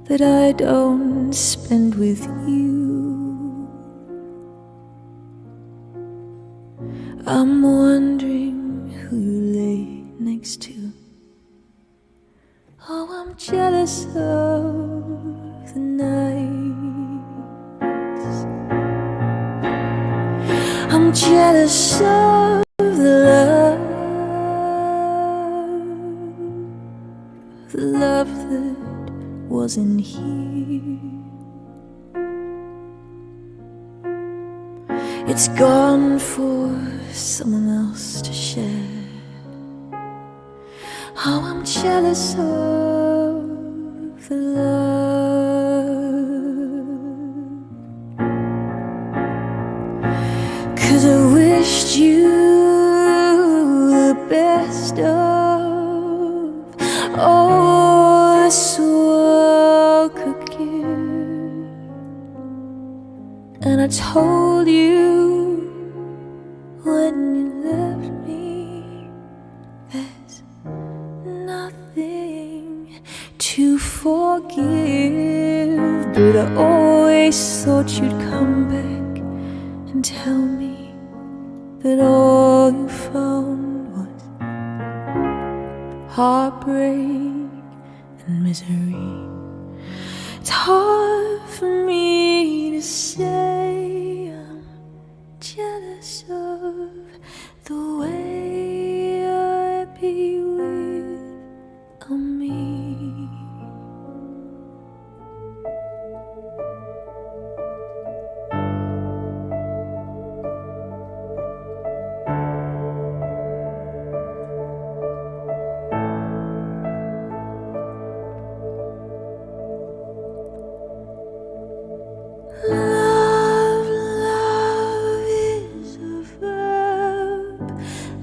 that I don't spend with you. I'm wondering who you lay next to. Oh, I'm jealous of the nights. I'm jealous of the love that wasn't here. It's gone for someone else to share. Oh, I'm jealous of the love, 'cause I wished you the best of all this world could give. And I told you when you left me, there's nothing to forgive. But I always thought you'd come back and tell me that all you found was heartbreak and misery. It's hard for me to say I'm jealous of the way I'd be with me.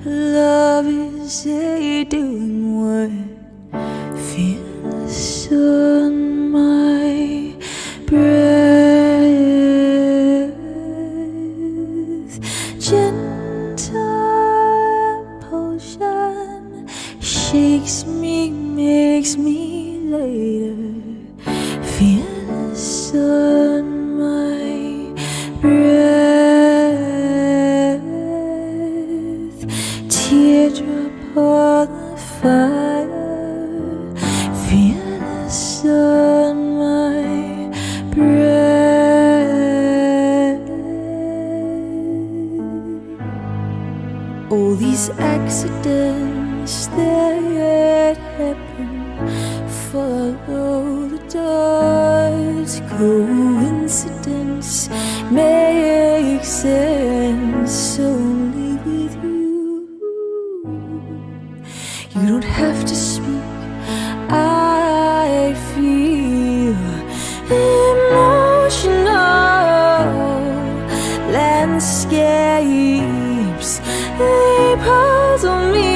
Love is a doing word. Feels on my breath. Gentle potion shakes me, makes me later. Feels on my breath. Teardrop on the fire. Feel the sun, my breath. All these accidents that happen, follow the dots. Coincidence makes sense only with you. You don't have to speak, I feel emotional landscapes. They puzzle me,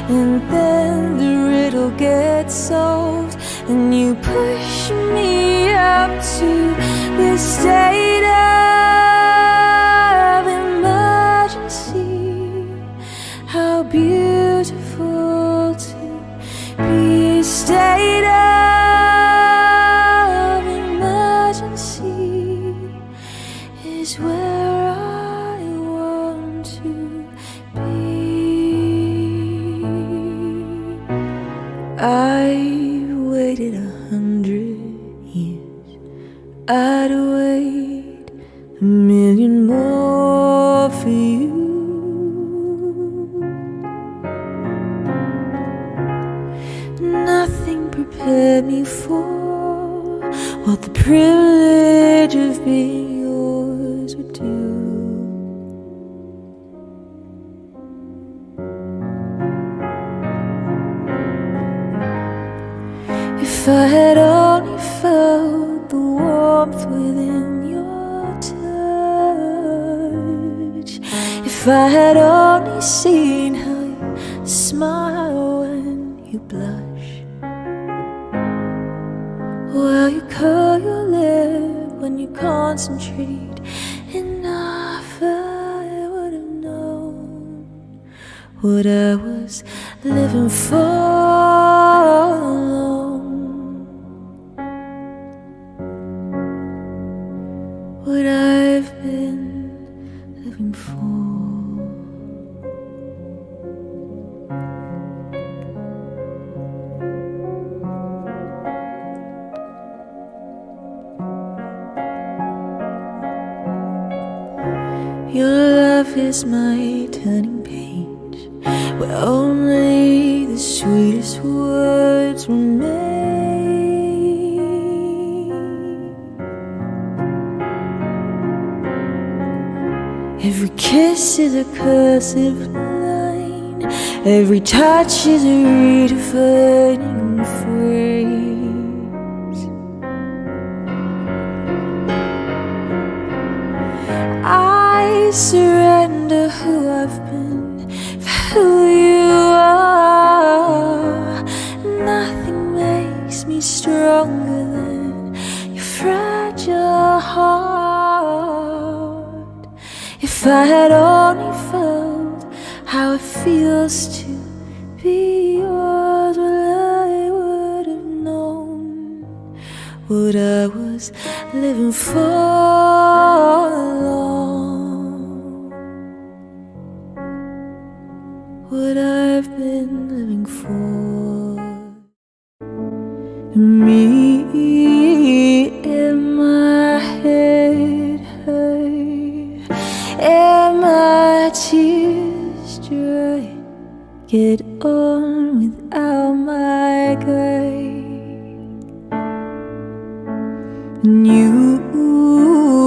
and then the riddle gets solved, and you push me up to this state of emergency. How beautiful to be a state of emergency is where I want to be. I've waited 100 years. I'd wait 1,000,000 more for you. Nothing prepared me for what the privilege of being yours would do. If I had only felt the warmth within your touch, if I had only seen how you smile when you blush, while you curl your lip when you concentrate enough, I would have known what I was living for. love is my turning page, where only the sweetest words remain. Every kiss is a cursive line, every touch is a redefining phrase. I surrender who I've been for who you are. Nothing makes me stronger than your fragile heart. If I had only felt how it feels to be yours, well, I would have known what I was living for long, what I've been living for. Me in my head hurt, and my tears dry. Get on without my guide. And you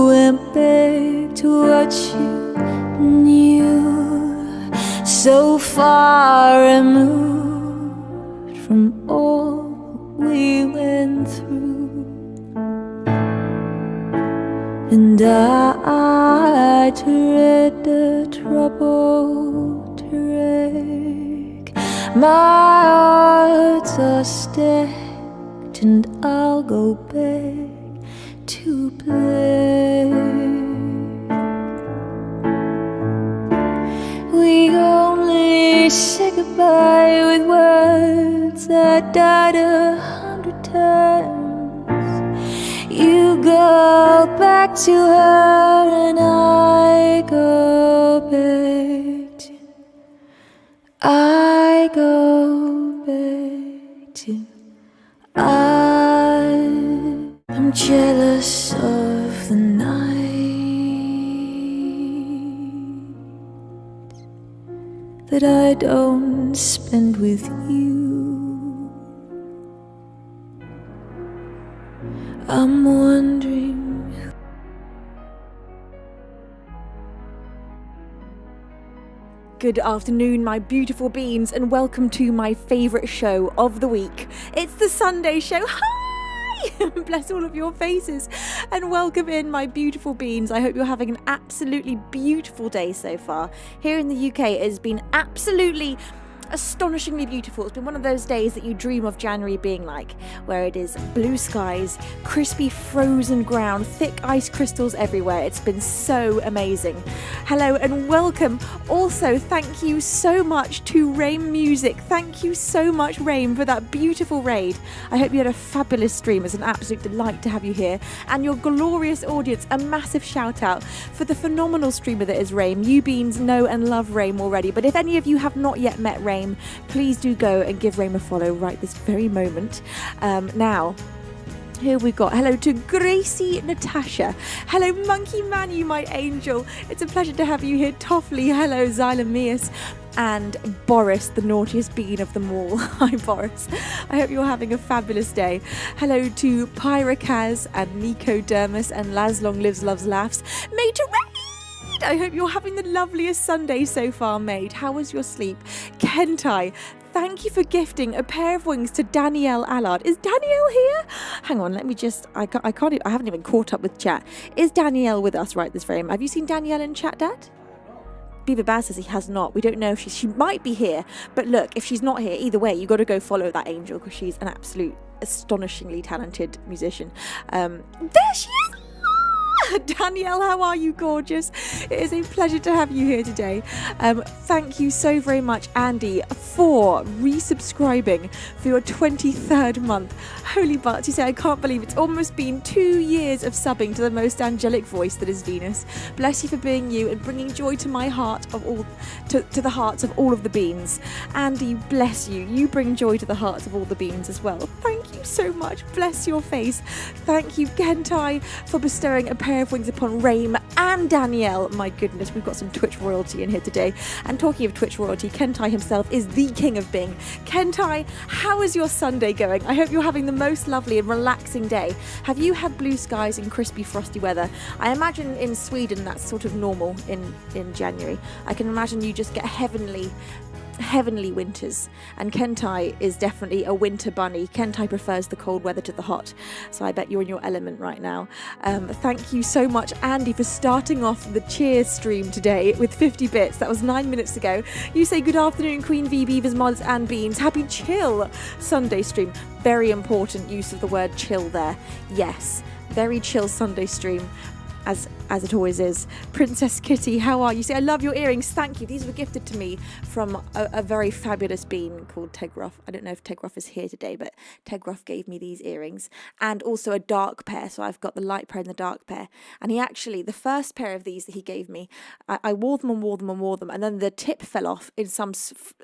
went back to what you knew, so far removed from all we went through. And I tread the troubled wreck. My odds are stacked, and I'll go back to play. We only say goodbye with words that died 100 times. You go back to her, and I go back to, I go back to, I'm jealous of the night that I don't spend with you. I'm wondering. Good afternoon, my beautiful beans, and welcome to my favourite show of the week. It's the Sunday show. Hi! Bless all of your faces, and welcome in, my beautiful beans. I hope you're having an absolutely beautiful day so far. Here in the UK, it has been absolutely astonishingly beautiful. It's been one of those days that you dream of January being like, where it is blue skies, crispy frozen ground, thick ice crystals everywhere. It's been so amazing. Hello and welcome. Also, thank you so much to Raim Music. Thank you so much, Raim, for that beautiful raid. I hope you had a fabulous stream. It's an absolute delight to have you here, and your glorious audience. A massive shout out for the phenomenal streamer that is Raim. You beans know and love Raim already, but if any of you have not yet met Raim, please do go and give Raim a follow right this very moment. Now, here we've got hello to Gracie Natasha. Hello, Monkey Man, you my angel. It's a pleasure to have you here. Toffley, hello, Xylomeus. And Boris, the naughtiest bean of them all. Hi, Boris. I hope you're having a fabulous day. Hello to Pyracaz and Nico Dermis and Las Long Lives Loves Laughs. Mate Raid! I hope you're having the loveliest Sunday so far, mate. How was your sleep? Kentai, thank you for gifting a pair of wings to Danielle Allard. Is Danielle here? Hang on, let me just, I haven't even caught up with chat. Is Danielle with us right this frame? Have you seen Danielle in chat, Dad? Beaver Baz says he has not. We don't know if she might be here. But look, if she's not here, either way, you got to go follow that angel, because she's an absolute astonishingly talented musician. There she is. Danielle, how are you, gorgeous? It is a pleasure to have you here today. Thank you so very much, Andy, for resubscribing for your 23rd month. Holy butts, you say, I can't believe it's almost been 2 years of subbing to the most angelic voice that is Venus. Bless you for being you and bringing joy to my heart of all, to the hearts of all of the beans. Andy, bless you. You bring joy to the hearts of all the beans as well. Thank you so much. Bless your face. Thank you, Gentai, for bestowing a pair pair of wings upon Rame and Danielle. My goodness, we've got some Twitch royalty in here today. And talking of Twitch royalty, Kentai himself is the king of Bing. Kentai, how is your Sunday going? I hope you're having the most lovely and relaxing day. Have you had blue skies and crispy frosty weather? I imagine in Sweden that's sort of normal in January. I can imagine you just get heavenly winters, and Kentai is definitely a winter bunny. Kentai prefers the cold weather to the hot, so I bet you're in your element right now. Thank you so much, Andy, for starting off the cheers stream today with 50 bits. That was 9 minutes ago. You say good afternoon, Queen V, Beavers, Mods and Beans. Happy chill Sunday stream. Very important use of the word chill there. Yes, very chill Sunday stream. As it always is. Princess Kitty, how are you? Say, I love your earrings. Thank you. These were gifted to me from a very fabulous bean called Tegroff. I don't know if Tegroff is here today, but Tegroff gave me these earrings. And also a dark pair. So I've got the light pair and the dark pair. And he actually, the first pair of these that he gave me, I wore them and wore them and wore them. And then the tip fell off in some,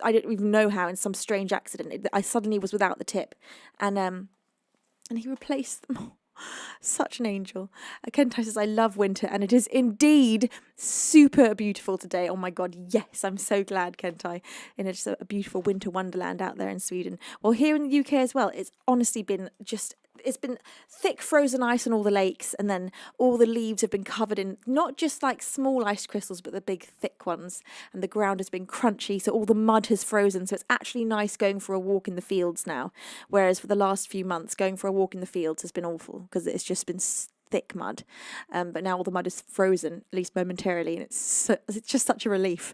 I don't even know how, in some strange accident. I suddenly was without the tip. And he replaced them all. Such an angel. Kentai says, I love winter, and it is indeed super beautiful today. Oh my God, yes, I'm so glad, Kentai. And it's a beautiful winter wonderland out there in Sweden. Well, here in the UK as well, it's honestly been it's been thick frozen ice on all the lakes, and then all the leaves have been covered in not just like small ice crystals, but the big thick ones, and the ground has been crunchy, so all the mud has frozen. So it's actually nice going for a walk in the fields now, whereas for the last few months going for a walk in the fields has been awful because it's just been thick mud, but now all the mud is frozen, at least momentarily, and it's just such a relief.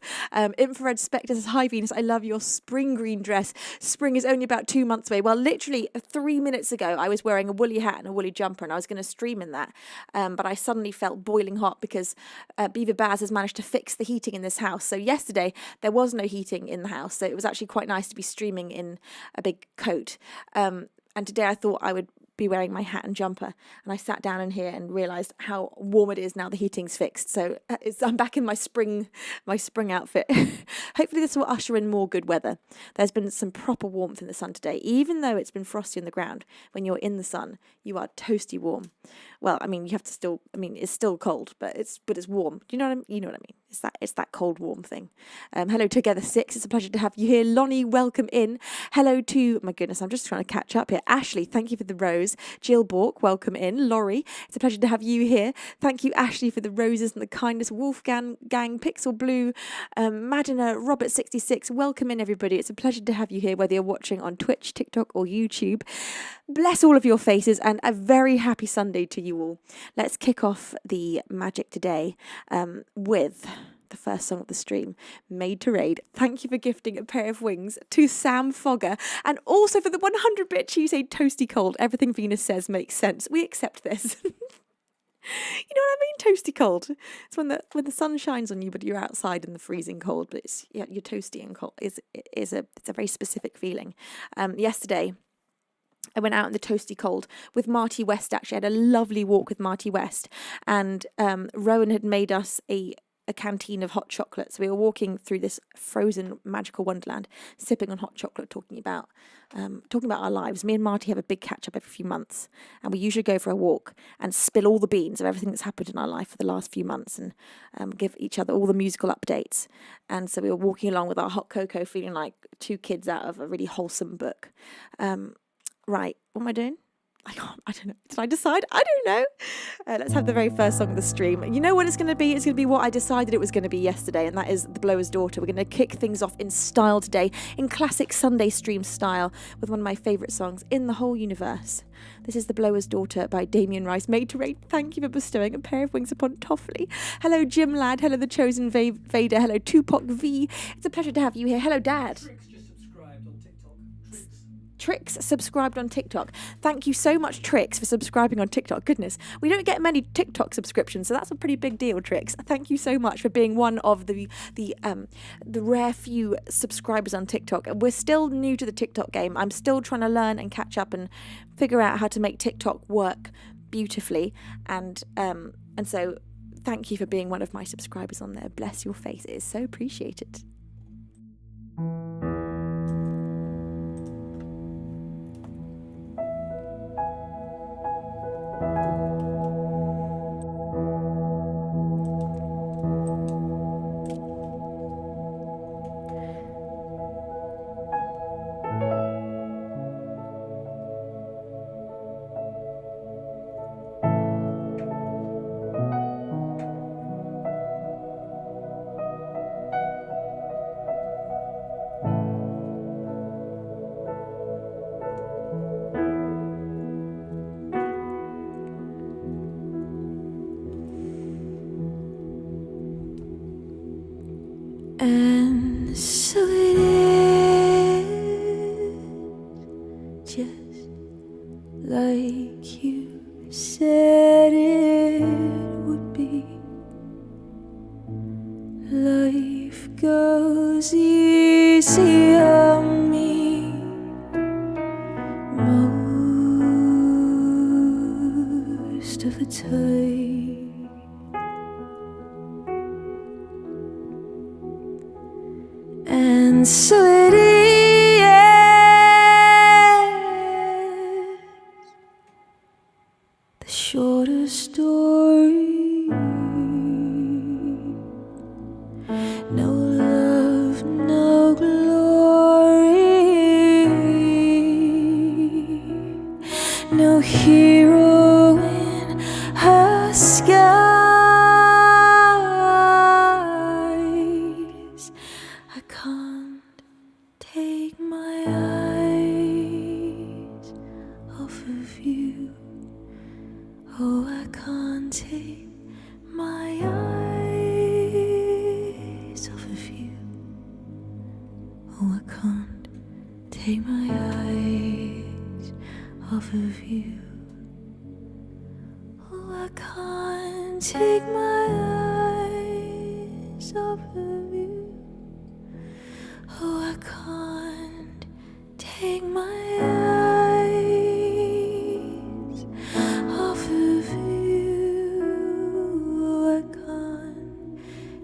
Infrared Spectre says, hi Venus, I love your spring green dress. Spring is only about 2 months away. Well, literally 3 minutes ago I was wearing a woolly hat and a woolly jumper, and I was going to stream in that, but I suddenly felt boiling hot because Beaver Baz has managed to fix the heating in this house. So yesterday there was no heating in the house, so it was actually quite nice to be streaming in a big coat, and today I thought I would be wearing my hat and jumper, and I sat down in here and realised how warm it is now the heating's fixed. So I'm back in my spring outfit. Hopefully this will usher in more good weather. There's been some proper warmth in the sun today, even though it's been frosty on the ground. When you're in the sun, you are toasty warm. Well, I mean, you have to still. I mean, it's still cold, but it's warm. Do you know what I mean? You know what I mean? It's that cold warm thing. Hello Together 6. It's a pleasure to have you here. Lonnie, welcome in. Hello to, my goodness, I'm just trying to catch up here. Ashley, thank you for the rose. Jill Bork, welcome in. Laurie, it's a pleasure to have you here. Thank you, Ashley, for the roses and the kindness. Wolfgang, Pixel Blue, Madina, Robert 66. Welcome in, everybody. It's a pleasure to have you here, whether you're watching on Twitch, TikTok, or YouTube. Bless all of your faces, and a very happy Sunday to you all. Let's kick off the magic today with the first song of the stream, Made to Raid. Thank you for gifting a pair of wings to Sam Fogger, and also for the 100-bit Tuesday Toasty Cold. Everything Venus says makes sense. We accept this. You know what I mean? Toasty cold. It's when the sun shines on you, but you're outside in the freezing cold. But you're toasty and cold. It's a very specific feeling. Yesterday, I went out in the toasty cold with Marty West. Actually, I had a lovely walk with Marty West, and Rowan had made us a canteen of hot chocolate. So we were walking through this frozen magical wonderland, sipping on hot chocolate, talking about our lives. Me and Marty have a big catch up every few months, and we usually go for a walk and spill all the beans of everything that's happened in our life for the last few months, and give each other all the musical updates. And so we were walking along with our hot cocoa, feeling like two kids out of a really wholesome book. Right, what am I doing? I don't know. Did I decide? I don't know. Let's have the very first song of the stream. You know what it's going to be? It's going to be what I decided it was going to be yesterday, and that is The Blower's Daughter. We're going to kick things off in style today, in classic Sunday stream style, with one of my favourite songs in the whole universe. This is The Blower's Daughter by Damien Rice, Made to Raid. Thank you for bestowing a pair of wings upon Toffley. Hello, Jim Ladd. Hello, The Chosen Vader. Hello, Tupac V. It's a pleasure to have you here. Hello, Dad. Trix subscribed on TikTok. Thank you so much, Trix, for subscribing on TikTok. Goodness, we don't get many TikTok subscriptions, so that's a pretty big deal, Trix. Thank you so much for being one of the rare few subscribers on TikTok. We're still new to the TikTok game. I'm still trying to learn and catch up and figure out how to make TikTok work beautifully. And so thank you for being one of my subscribers on there. Bless your face. It is so appreciated. like you said it would be. Life goes easy on me most of the time. And so it is, the shorter story. No love, no glory, no hero in her skies. I can't take my eyes off of you. Oh, I can't take my eyes off of you. Oh, I can't take my eyes off of you. Oh, I can't take my eyes off of you. Oh, I can't take my eyes off of you. Oh, I can't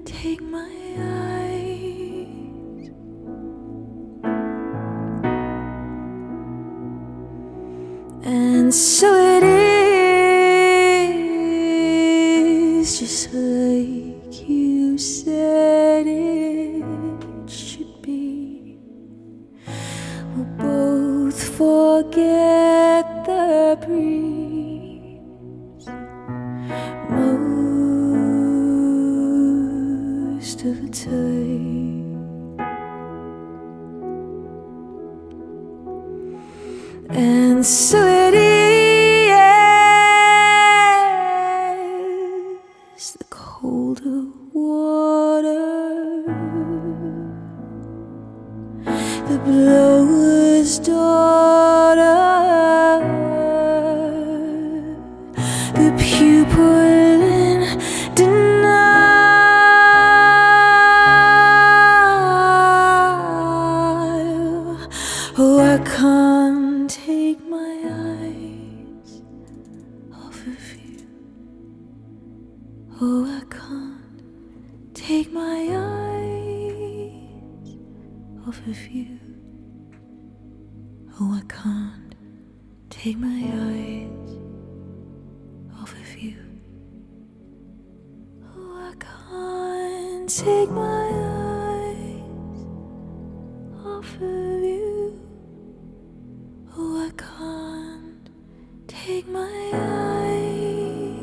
take my eyes. And so it is, just like you said it should be. We'll both forget the breeze most of the time. And so it is, the colder water, the blower's daughter, the pupil in denial. Oh, I can't take my eyes off of you. Oh, I can't take my eyes off of you. Oh, I can't take my eyes off of you. Oh, I can't take my eyes off of you. Oh, I can't take my eyes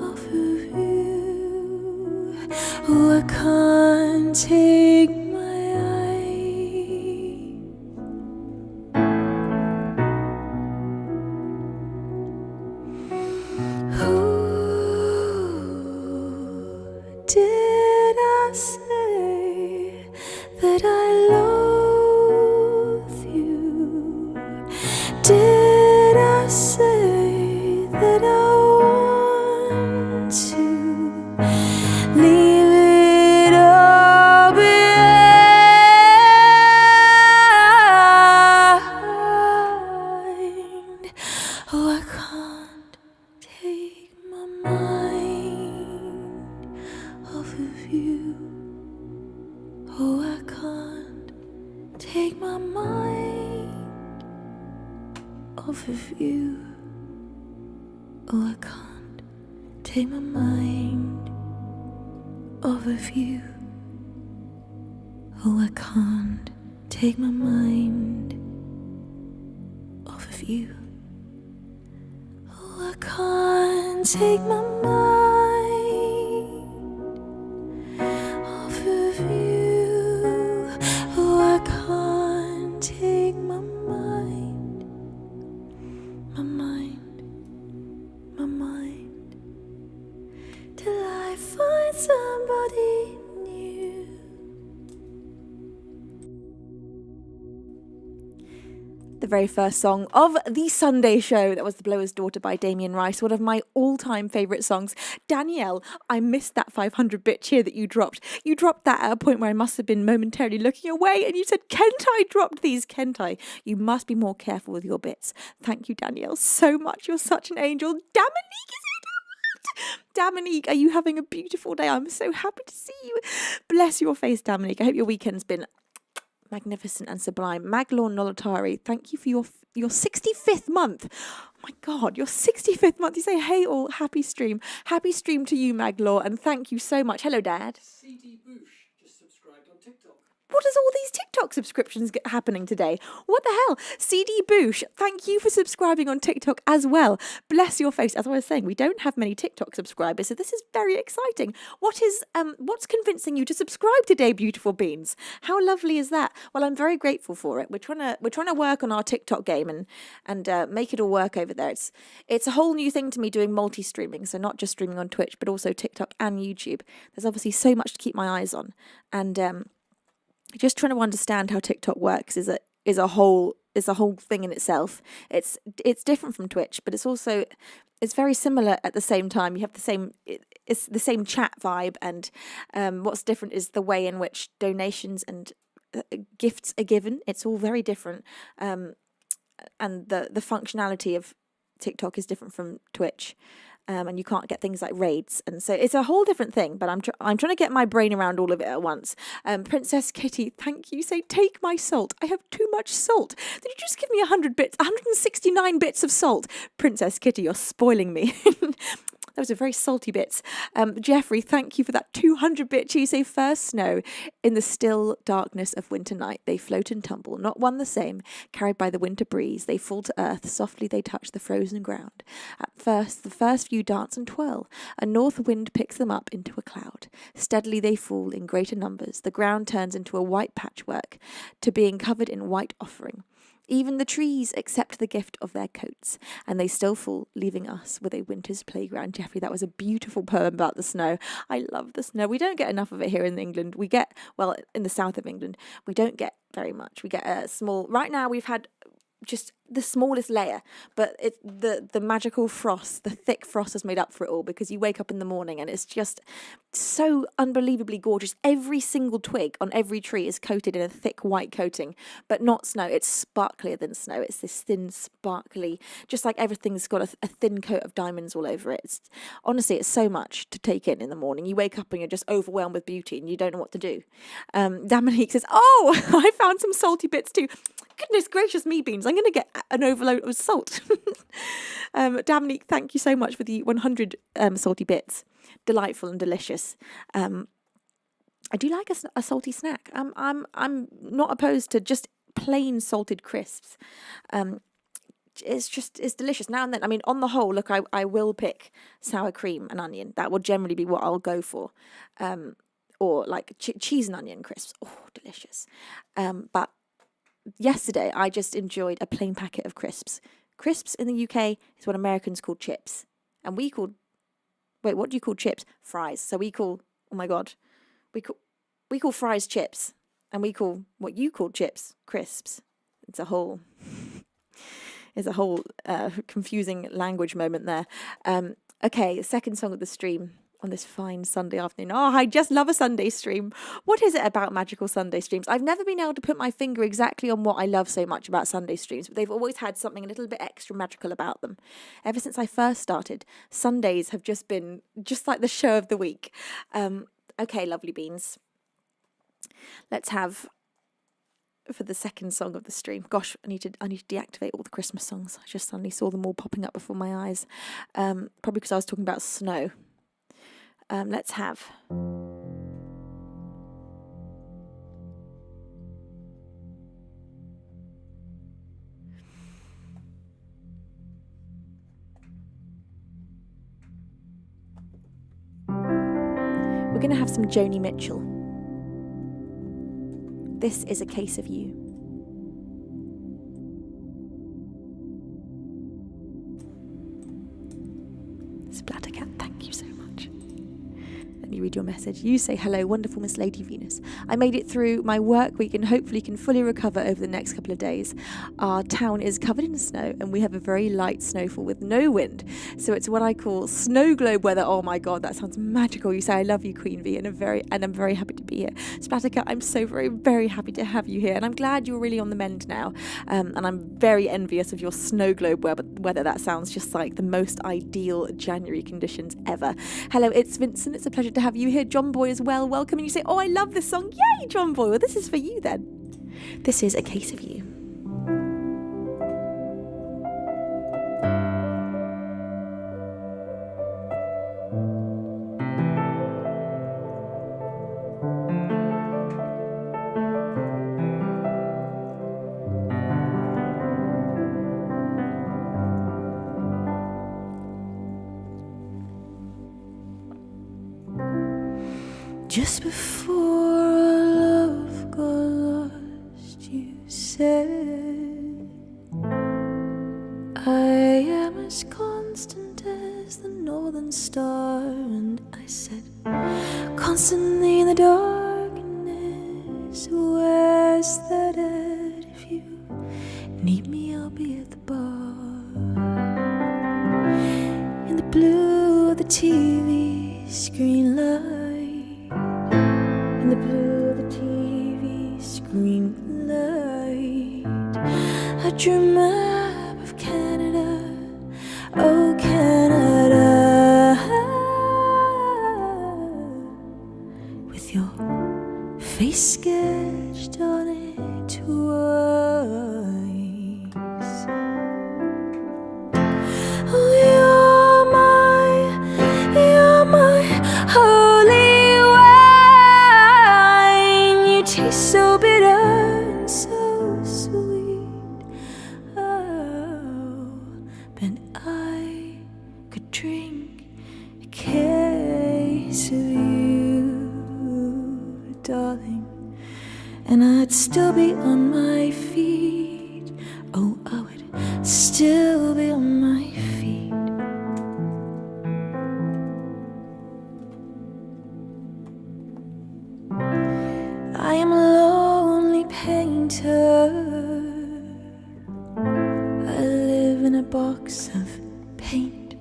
off of you. Oh, I can't take my eyes. Who did I say that I loathe you? Did I say that I want to leave it all behind? Oh, I can't take my mind off of you. Oh, I can't take my mind off of you. Oh, I can't take my mind off of you. Oh, I can't take my mind off of you. Oh, I can't take my mind off of you. Oh, I can't take my mind, my mind, my mind, till I find somebody new. The very first song of the Sunday show, that was The Blower's Daughter by Damien Rice, one of my all-time favourite songs. Danielle, I missed that 500-bit cheer that you dropped. You dropped that at a point where I must have been momentarily looking away, and you said, Kent, I dropped these, Kent, I. You must be more careful with your bits. Thank you, Danielle, so much. You're such an angel. Dominique is it? Dominique, are you having a beautiful day? I'm so happy to see you. Bless your face, Dominique. I hope your weekend's been magnificent and sublime. Maglorn Nolotari, thank you for your 65th month. Oh my God, your 65th month. You say, hey all, happy stream. Happy stream to you, Maglor, and thank you so much. Hello, Dad. CD Boosh just subscribed on TikTok. What is all these TikTok subscriptions happening today? What the hell? CD Boosh, thank you for subscribing on TikTok as well. Bless your face. As I was saying, we don't have many TikTok subscribers, so this is very exciting. What's convincing you to subscribe today, beautiful beans? How lovely is that? Well, I'm very grateful for it. We're trying to work on our TikTok game and make it all work over there. It's a whole new thing to me doing multi-streaming, so not just streaming on Twitch, but also TikTok and YouTube. There's obviously so much to keep my eyes on, and just trying to understand how TikTok works is a whole thing in itself. It's different from Twitch, but it's very similar at the same time. You have it's the same chat vibe, and what's different is the way in which donations and gifts are given. It's all very different, and the functionality of TikTok is different from Twitch. And you can't get things like raids, and so it's a whole different thing. But I'm trying to get my brain around all of it at once. Princess Kitty, thank you. Say, take my salt. I have too much salt. Did you just give me 100 bits, 169 bits of salt? Princess Kitty, you're spoiling me. Those are very salty bits. Jeffrey, thank you for that 200-bit cheese. Say, first snow in the still darkness of winter night. They float and tumble, not one the same, carried by the winter breeze. They fall to earth, softly they touch the frozen ground. At first, the first few dance and twirl. A north wind picks them up into a cloud. Steadily they fall in greater numbers. The ground turns into a white patchwork, to being covered in white offering. Even the trees accept the gift of their coats, and they still fall, leaving us with a winter's playground. Jeffrey, that was a beautiful poem about the snow. I love the snow. We don't get enough of it here in England. We get, well, in the south of England, we don't get very much. We get a small, right now we've had just the smallest layer, but the magical frost, the thick frost has made up for it all, because you wake up in the morning and it's just so unbelievably gorgeous. Every single twig on every tree is coated in a thick white coating, but not snow. It's sparklier than snow. It's this thin, sparkly, just like everything's got a thin coat of diamonds all over it. Honestly, it's so much to take in the morning. You wake up and you're just overwhelmed with beauty and you don't know what to do. Dominique says, oh, I found some salty bits too. Goodness gracious me, beans. I'm going to get an overload of salt. Dominique, thank you so much for the 100 salty bits. Delightful and delicious. I do like a salty snack. I'm not opposed to just plain salted crisps. It's delicious now and then. I mean, on the whole, look, I will pick sour cream and onion. That will generally be what I'll go for. Or like cheese and onion crisps. Oh, delicious. But yesterday, I just enjoyed a plain packet of crisps. Crisps in the UK is what Americans call chips. And we call, what do you call chips? Fries. So we call, oh my God, we call fries chips. And we call what you call chips crisps. It's a whole confusing language moment there. Okay, second song of the stream on this fine Sunday afternoon. Oh, I just love a Sunday stream. What is it about magical Sunday streams? I've never been able to put my finger exactly on what I love so much about Sunday streams, but they've always had something a little bit extra magical about them. Ever since I first started, Sundays have just been just like the show of the week. Okay, lovely beans. Let's have, for the second song of the stream. Gosh, I need to deactivate all the Christmas songs. I just suddenly saw them all popping up before my eyes. Probably because I was talking about snow. Let's have we're going to have some Joni Mitchell. This is a case of you. Splattercat, thank you so much. Let me finally read your message. You say, hello, wonderful Miss Lady Venus. I made it through my work week and hopefully can fully recover over the next couple of days. Our town is covered in snow and we have a very light snowfall with no wind. So it's what I call snow globe weather. Oh my God, that sounds magical. You say, I love you, Queen V, and I'm very happy to be here. Splattercat, I'm so very, very happy to have you here. And I'm glad you're really on the mend now. And I'm very envious of your snow globe weather. That sounds just like the most ideal January conditions ever. Hello, it's Vincent. It's a pleasure to have you here. John Boy as well. Welcome. And you say, oh, I love this song. Yay, John Boy. Well, this is for you then. This is A Case of You. Just before our love got lost, you said, I am as constant as the northern star. And I said, constantly in the darkness, where's that at? If you need me, I'll be at the bar. In the blue of the TV screen light, in the blue of the TV screen light, I drew a map of Canada, oh Canada, with your face sketched on it twice. Oh, you're my holy wine. You taste so bitter and so sweet. Oh, but I could drink a case of you, darling, and I'd still be on my feet. Oh, I would still be on my feet. I am a lonely painter. I live in a box of paint.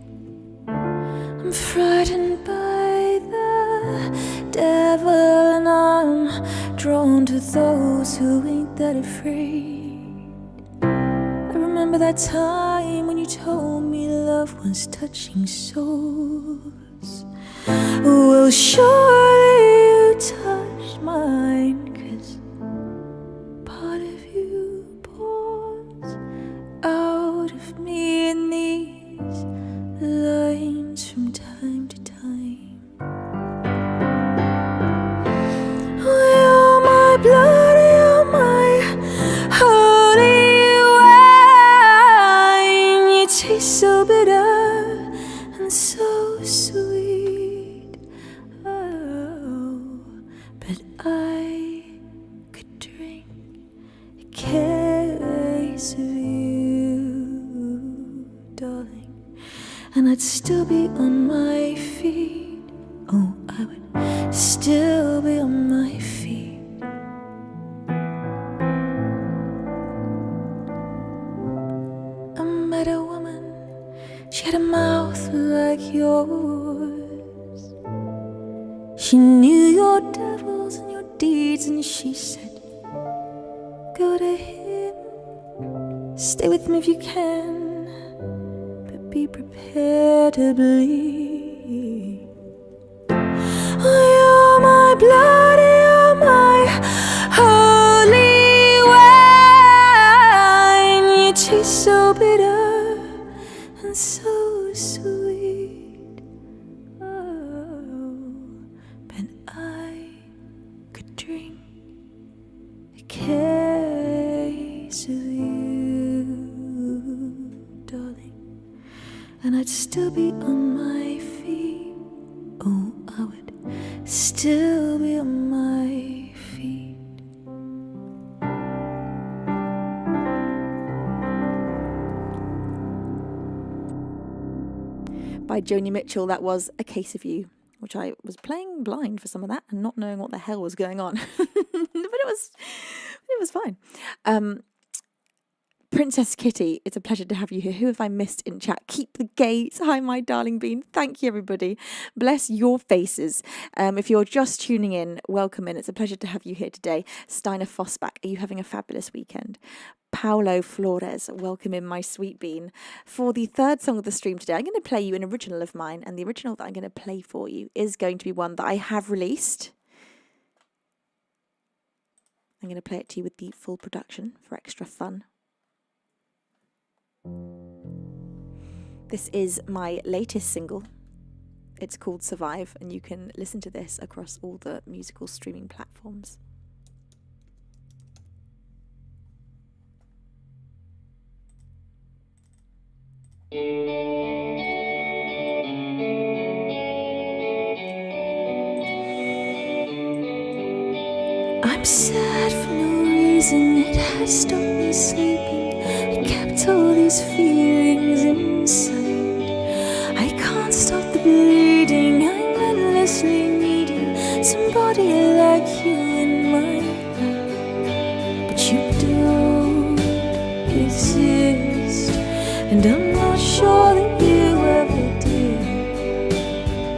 I'm frightened by the devil, and I'm drawn to those who ain't that afraid. I remember that time when you told me love was touching souls. Well, surely you touched mine, 'cause part of you pours out of me in these lines from time to time. Oh, you're my blood, you're my holy wine. You taste so bitter and so sweet. Oh, but I could drink a case of you, darling, and I'd still be on my feet. Oh, I would still be on my feet. I met a woman, she had a mouth like yours. She knew your devils and your deeds, and she said, go to him, stay with me if you can, but be prepared to bleed. Oh, you're my blood, you're my holy wine. You taste so bitter and so sweet. Oh, but I could drink a case of you, darling, and I'd still be on my feet. Oh, I would still be on my feet. By Joni Mitchell, that was A Case of You. which I was playing blind for some of that and not knowing what the hell was going on. But it was fine. Princess Kitty, it's a pleasure to have you here. Who have I missed in chat? Keep the gates. Hi, my darling bean. Thank you, everybody. Bless your faces. If you're just tuning in, welcome in. It's a pleasure to have you here today. Steiner Fossbach, are you having a fabulous weekend? Paolo Flores, welcome in, my sweet bean. For the third song of the stream today, I'm going to play you an original of mine, and the original that I'm going to play for you is going to be one that I have released. I'm going to play it to you with the full production for extra fun. This is my latest single. It's called Survive, and you can listen to this across all the musical streaming platforms. I'm sad for no reason, it has stopped me sleeping. I kept all these feelings inside. I can't stop the bleeding, I'm endlessly needing somebody like you in my life. But you don't exist, and I'm not sure that you ever did.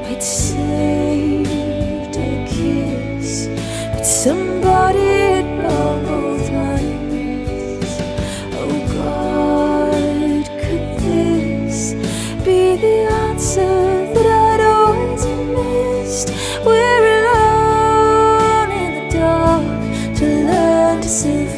I'd saved a kiss, but somebody had bound both my wrists. Oh God, could this be the answer that I'd always missed? We're alone in the dark to learn to survive.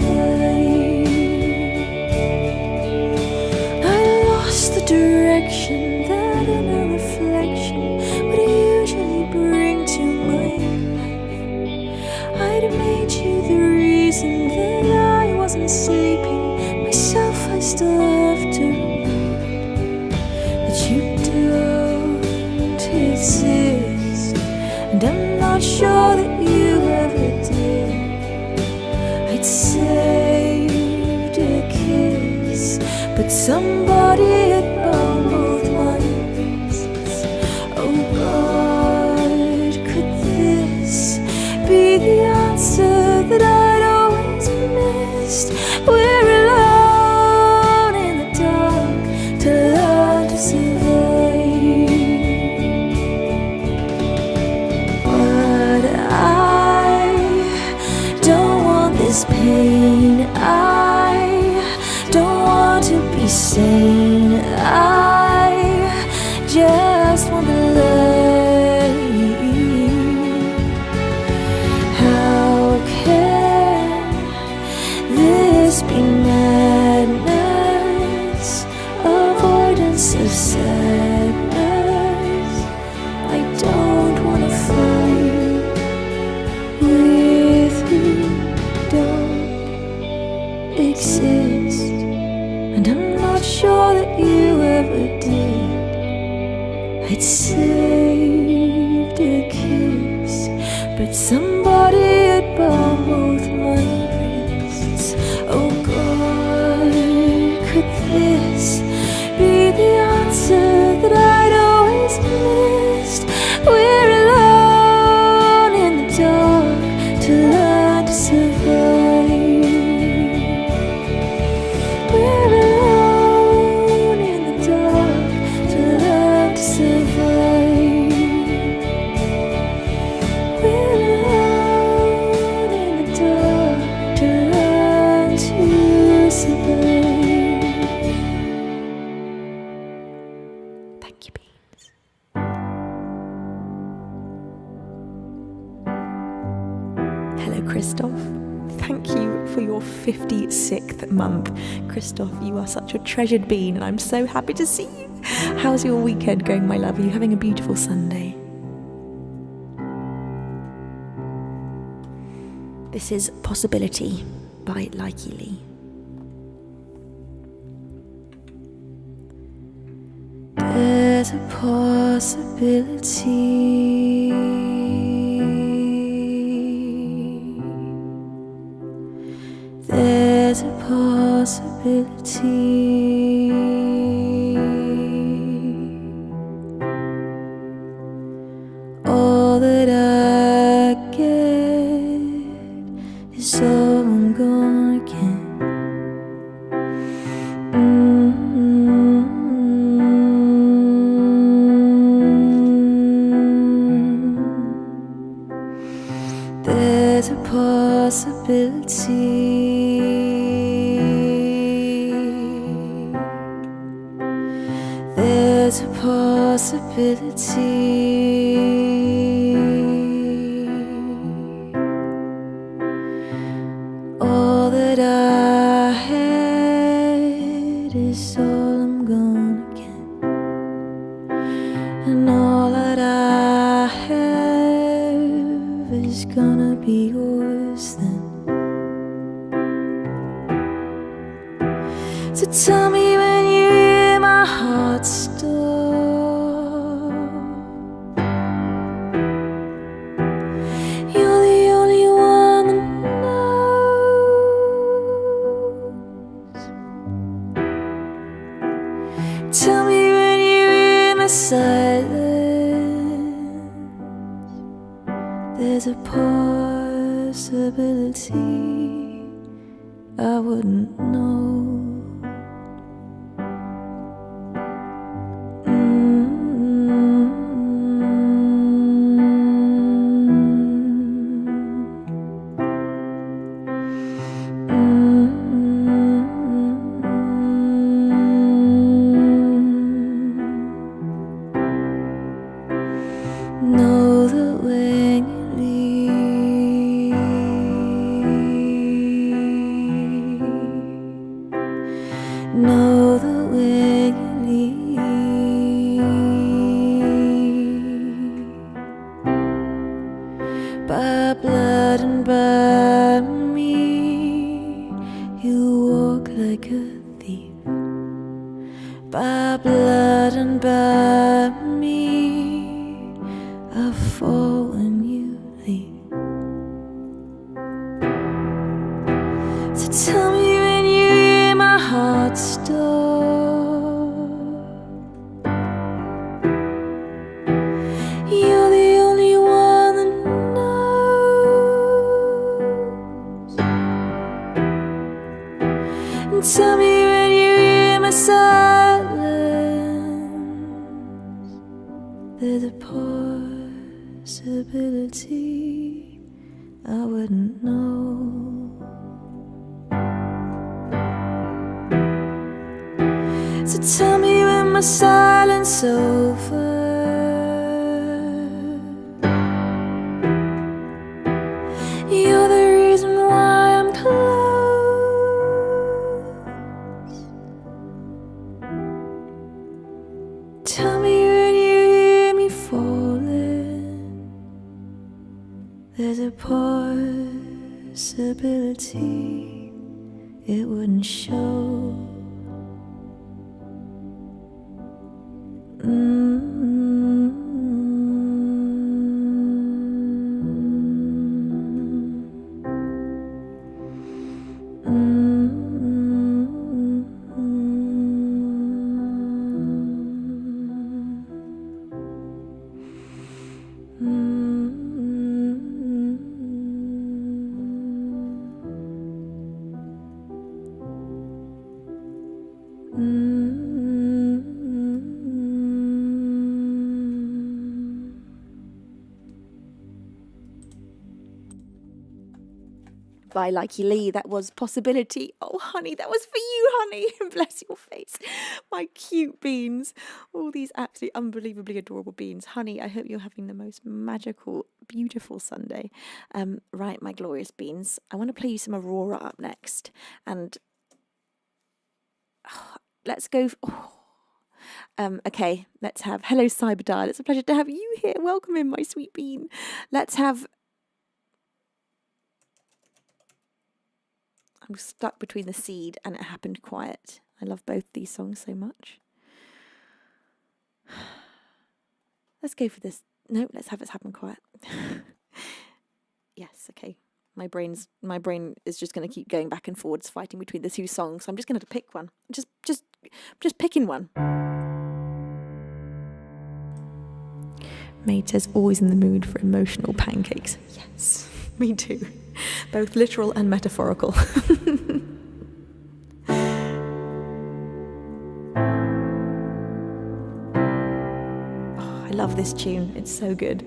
I lost the direction that inner reflection would usually bring to my life. I'd made you the reason that I wasn't sleeping. Myself, I still have to remind that you don't exist, and I'm not sure that you ever did. I'd saved a kiss, but somebody had bound both my wrists. Oh God, could this be the answer that I'd always missed? We're alone in the dark to learn to survive. But I don't want this pain, I don't want to be sane, I just want to learn. How can this be madness? Avoidance of sadness. I don't want to fight with who don't exist, and I'm not sure that you ever did. I'd saved a kiss, but somebody had bound both my wrists. Oh God, could this be the answer that I'd always missed? We're alone in the dark to learn to survive. We're alone in the dark to learn to survive. We're alone in the dark to learn to survive. Thank you, Beans. Hello, Christoph. Thank you for your 56th month. Christoph, you are such a treasured bean, and I'm so happy to see you. How's your weekend going, my love? Are you having a beautiful Sunday? This is Possibility by Likey Lee. There's a possibility there's a possibility There's a possibility there's a possibility all that I had is all I'm gonna get, and all that I have is gonna be yours then. So tell me when you hear my heart stop. You're the only one that knows. Tell me when you hear my silence. There's a possibility I wouldn't know. Know that when you leave, know that when you leave, by blood and by me, you walk like a thief. By blood and by me, I fall when you leave. So tell me when you hear my heart stop. You're the only one that knows. And tell me when you hear my silence. There's a possibility I wouldn't know. So tell me when my silence over. You're the reason why I'm close. Tell me when you hear me falling. There's a possibility it wouldn't show. By Likey Lee, that was Possibility. Oh, honey, that was for you, honey. Bless your face. My cute beans. All these absolutely unbelievably adorable beans. Honey, I hope you're having the most magical, beautiful Sunday. Right, my glorious beans. I want to play you some Aurora up next. And let's go. Okay, let's have Hello Cyberdial. It's a pleasure to have you here. Welcome in, my sweet bean. Let's have. I'm stuck between The Seed and It Happened Quiet. I love both these songs so much. Let's go for this. No, let's have It Happen Quiet. Yes, okay. My brain is just going to keep going back and forwards, fighting between the two songs. So I'm just going to pick one. Just picking one. Maid says, always in the mood for emotional pancakes. Yes, me too. Both literal and metaphorical. I love this tune, it's so good.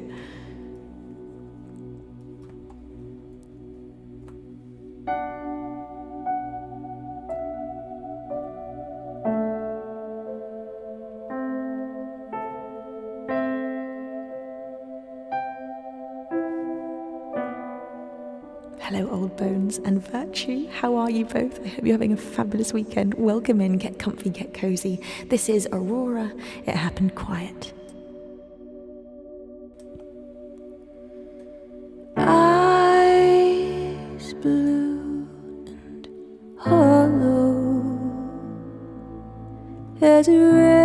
Hello, Old Bones and Virtue. How are you both? I hope you're having a fabulous weekend. Welcome in, get comfy, get cozy. This is Aurora. It happened quiet. Eyes blue and hollow as it rains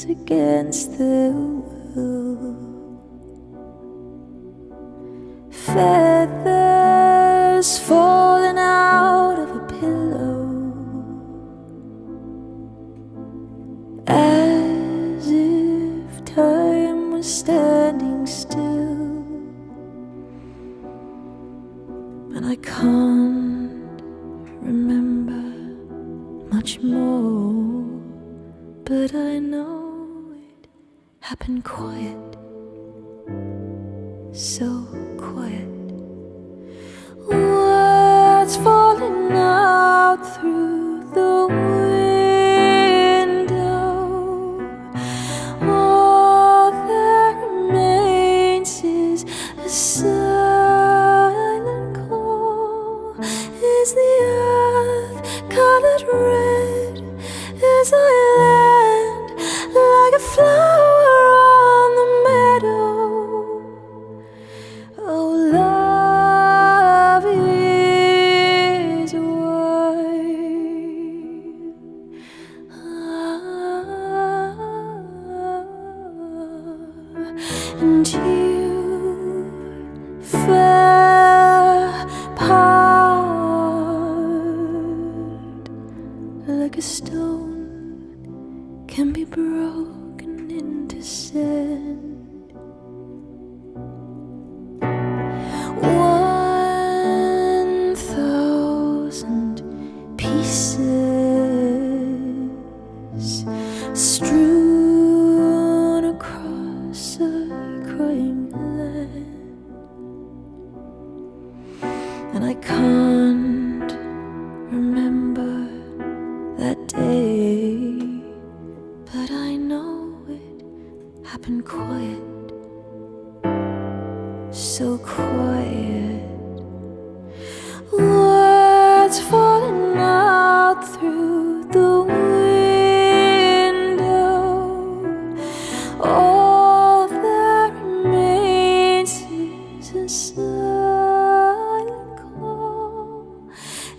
against their will. Feathers falling out of a pillow, as if time was standing still. And I can't remember much more, but I know it happened quiet, so quiet. Words falling out through the window. All that remains is a silent call. Is the earth colored red as I land like a flower on the meadow? Oh, love is wild, and you fell apart like a stone can be broken into sand. 1,000 pieces strewn across a crying land, and I can't remember that day, but I know it happened quiet, so quiet. Words falling out through the window. All that remains is a silent call.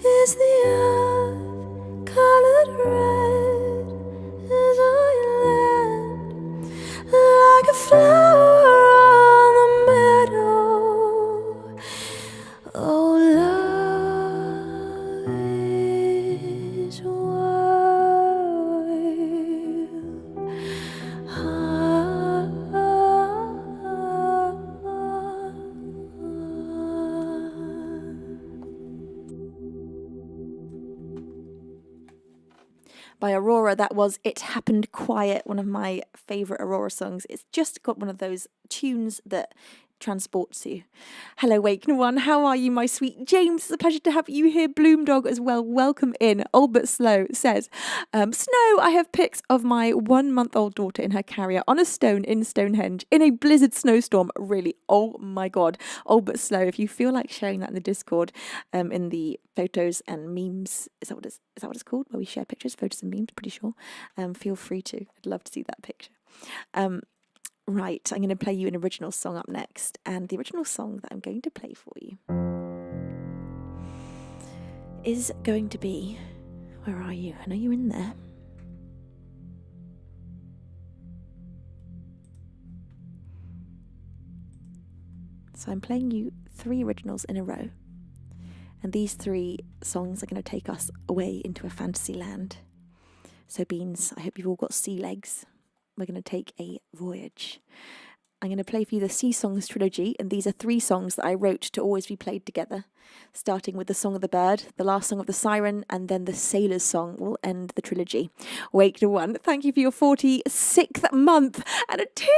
Is the earth colored red as I land like a flower on the meadow? Oh, love is By Aurora, that was It Happened Quiet, one of my favourite Aurora songs. It's just got one of those tunes that transports you. Hello, Waken One. How are you, my sweet James? It's a pleasure to have you here. Bloomdog as well. Welcome in. Old But Slow says, Snow, I have pics of my 1-month-old daughter in her carrier on a stone in Stonehenge in a blizzard snowstorm. Really, oh my God. Old But Slow, if you feel like sharing that in the Discord, in the photos and memes, is that what it's called? Where we share pictures, photos and memes, pretty sure. Feel free to. I'd love to see that picture. Right, I'm going to play you an original song up next, and the original song that I'm going to play for you is going to be, where are you? I know you're in there. So I'm playing you 3 originals in a row, and these 3 songs are going to take us away into a fantasy land. So Beans, I hope you've all got sea legs. We're going to take a voyage. I'm going to play for you the Sea Songs trilogy, and these are 3 songs that I wrote to always be played together, starting with the Song of the Bird, the last song of the Siren, and then the Sailor's Song will end the trilogy. Wake to One, thank you for your 46th month, and a tier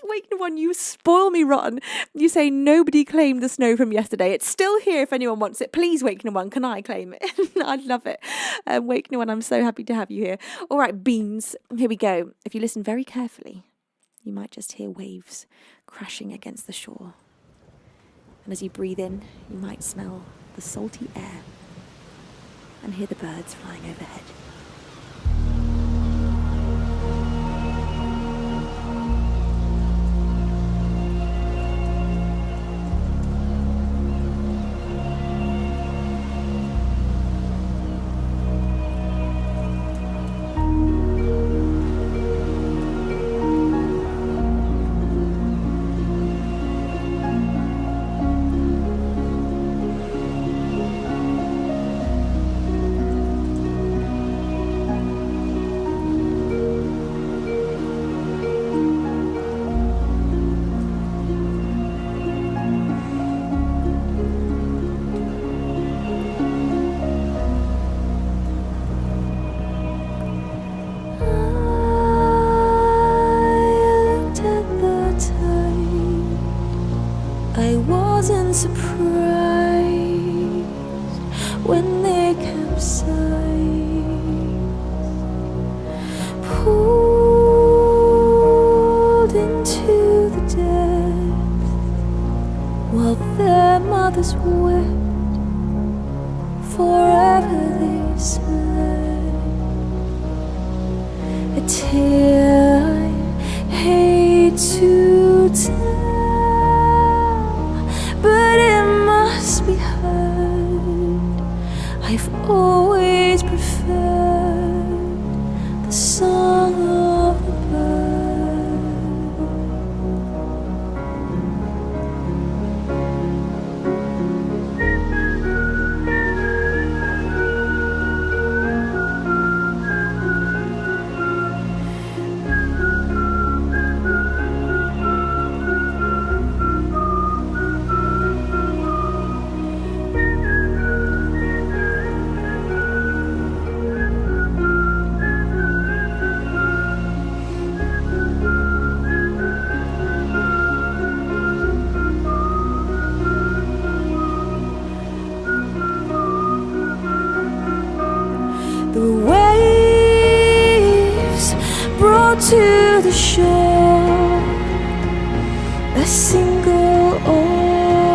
3, Wake to One, you spoil me rotten. You say nobody claimed the snow from yesterday. It's still here if anyone wants it. Please, Wake to One, can I claim it? I'd love it. Wake to One, I'm so happy to have you here. All right, Beans, here we go. If you listen very carefully, you might just hear waves crashing against the shore. And as you breathe in, you might smell the salty air and hear the birds flying overhead. I wasn't surprised when they capsized, pulled into the depth while their mothers wept. Forever they slept, a tale I hate to tell, but it must be heard. I've always preferred the song of the The waves brought to the shore a single oar,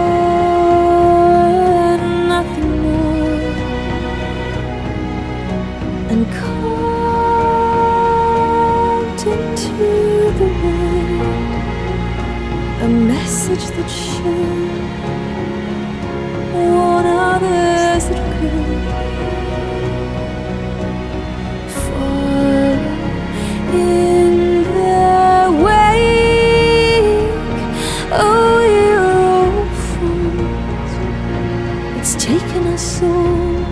nothing more, and carved into the wind a message that should warn others that could. In their wake, oh, we're all fools. It's taken us all.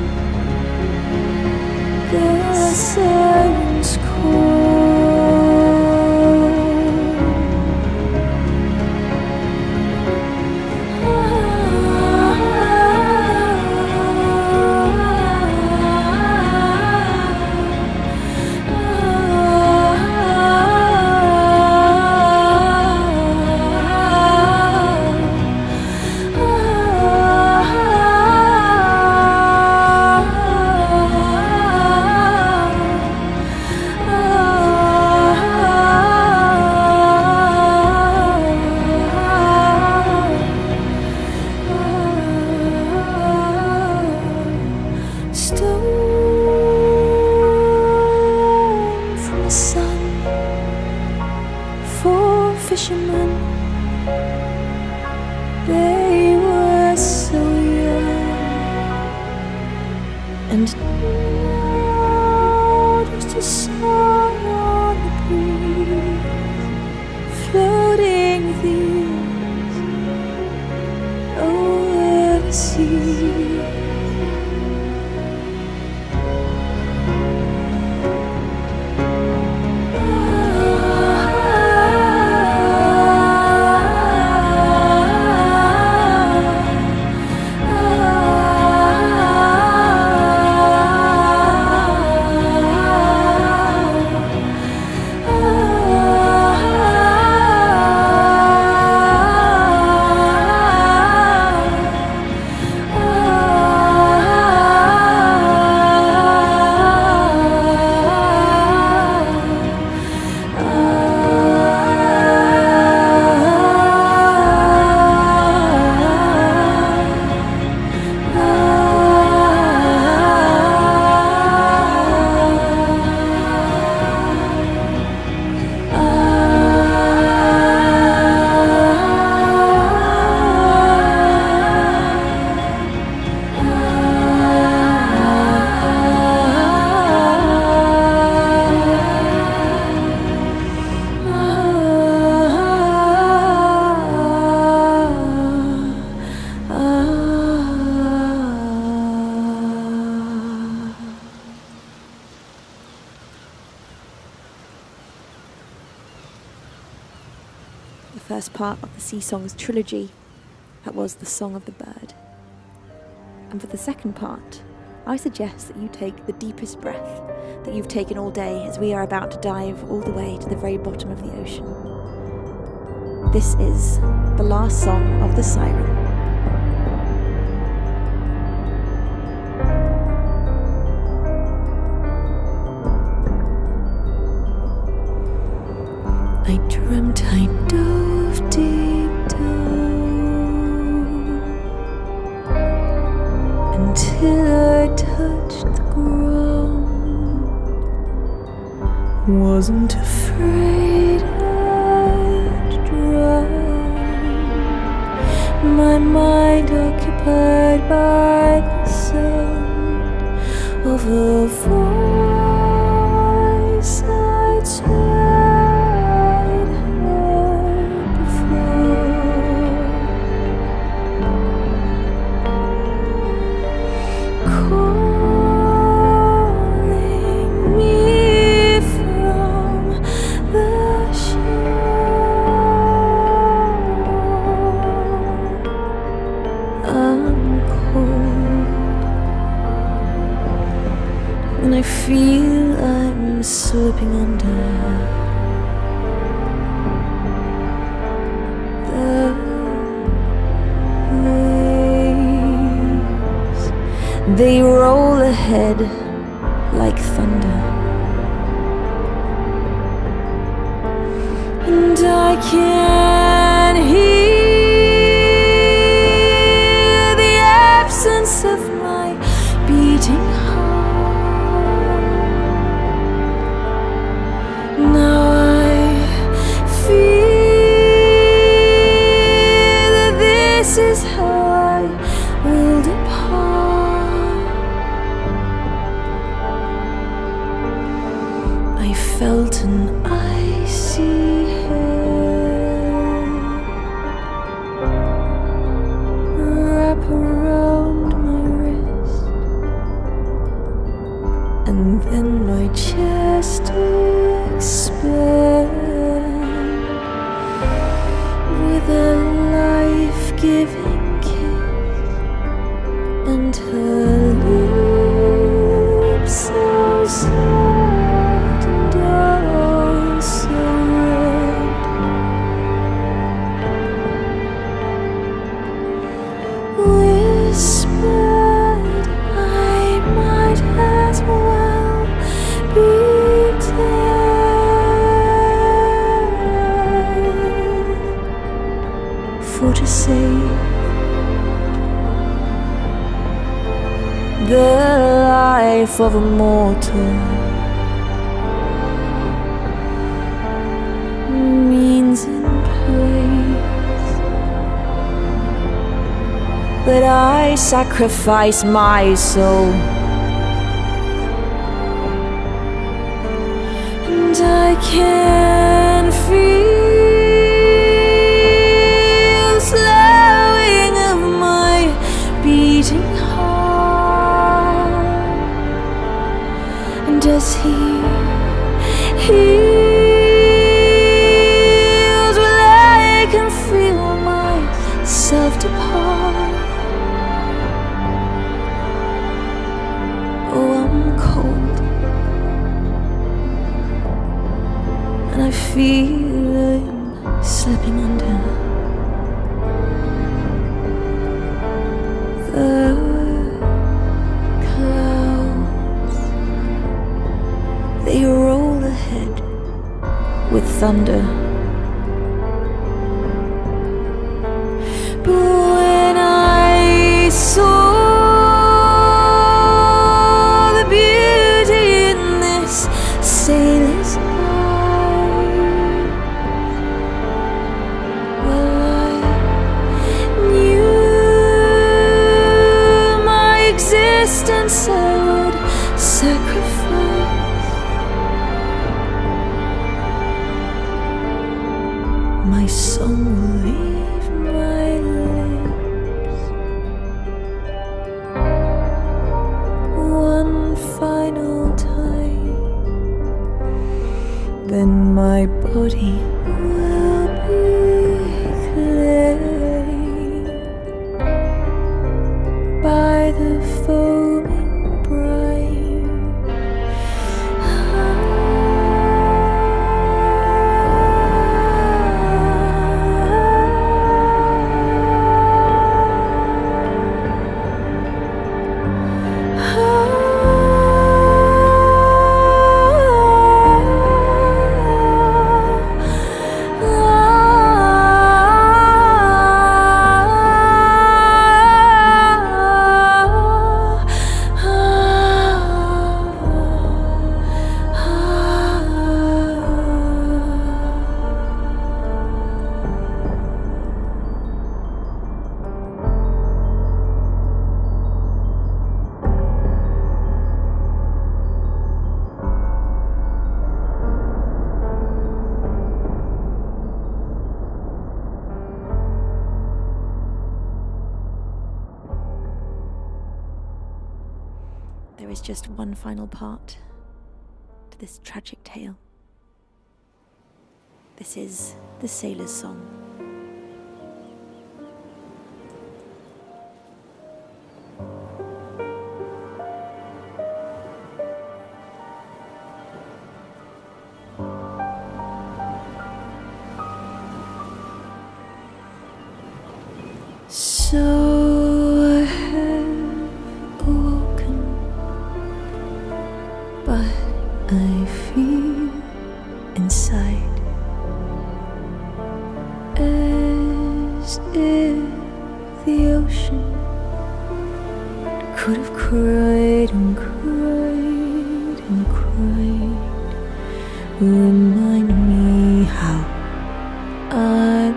The sirens call. Stolen from the sun, 4 fishermen, they were so young, and now just a song on the breeze, floating with ease over the sea. first part of the Sea Songs trilogy. That was The Song of the Bird. And for the second part, I suggest that you take the deepest breath that you've taken all day as we are about to dive all the way to the very bottom of the ocean. This is the last song of the siren. I dreamt I dove deep down until I touched the ground. Wasn't afraid I'd drown. My mind occupied by the sound of a voice I'd I feel I'm slipping under the waves. They roll ahead like thunder, and I can hear the absence of my beating heart. Now I feel that this is how I will depart. I felt an icy hand wrap around my wrist, and then my chest expand with a life-giving kiss, and her lips so soft and oh so red. Whispered I might as well be for to save the life of a mortal means in place that I sacrifice my soul, and I can feel slowing of my beating heart, and as he heals, well, I can feel myself depart. Oh, I'm cold, and I feel I'm slipping under the clouds. They roll ahead with thunder, but when I saw the beauty in this sailor's eyes, well, I knew my existence I would sacrifice. My song will leave my lips one final time, then my body will be there is just one final part to this tragic tale. This is the sailor's song. So I have awoken, but I feel inside as if the ocean could have cried and cried and cried. Remind me how I'm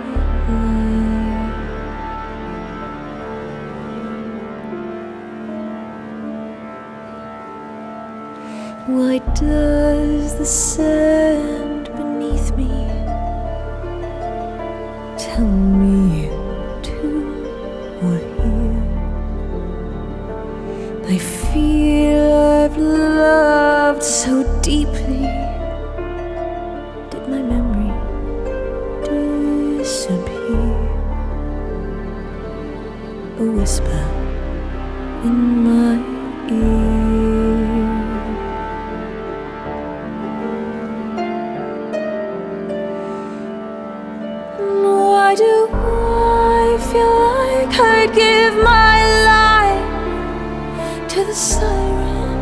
alive. Why does the sand beneath me tell me to or here? I feel I've loved so deeply. Did my memory disappear? A whisper in my ear. Why do I feel like I'd give my life to the siren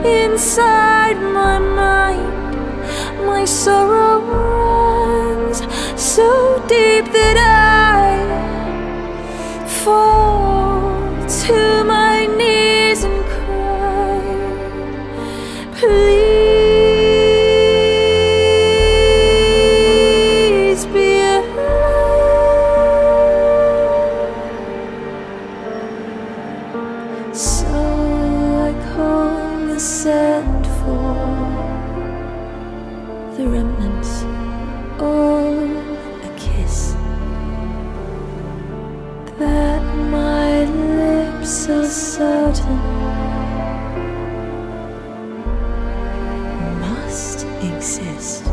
inside my mind? My sorrow runs so deep that I fall to my knees and cry, please. So I call the sand for the remnants of a kiss that my lips are certain must exist.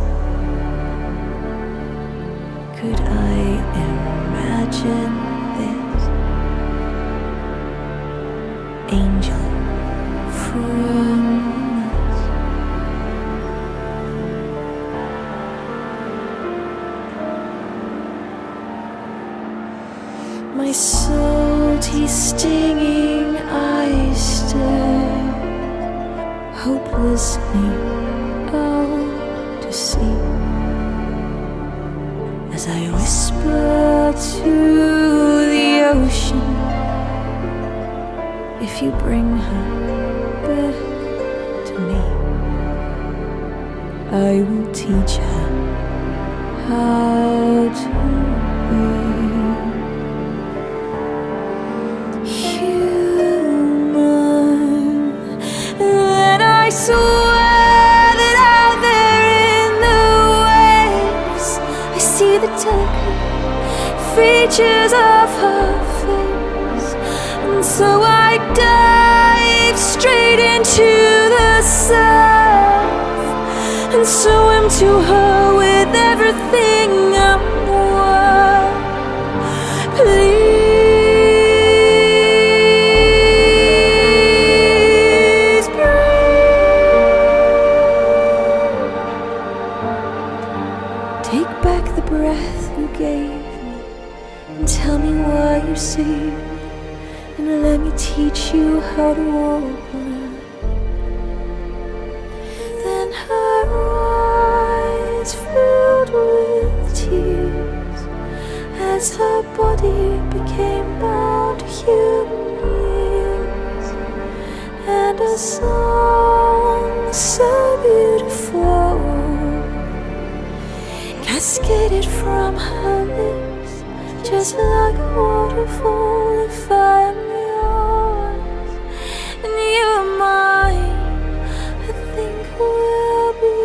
Could I imagine this angel from us? My salty, stinging eyes stare hopelessly out to sea as I whisper to the ocean, if you bring her back to me, I will teach her how to be human. And I swear that out there in the waves I see the delicate features of her face. And so I dive straight into the surf and swim to her with everything I'm worth. Please take back the breath you gave me and tell me why you saved me, and let me teach you how to walk on earth. Then her eyes filled with tears as her body became bound to human years, and a song so beautiful cascaded from her lips, just like a waterfall. If I am yours and you are mine, I think we'll be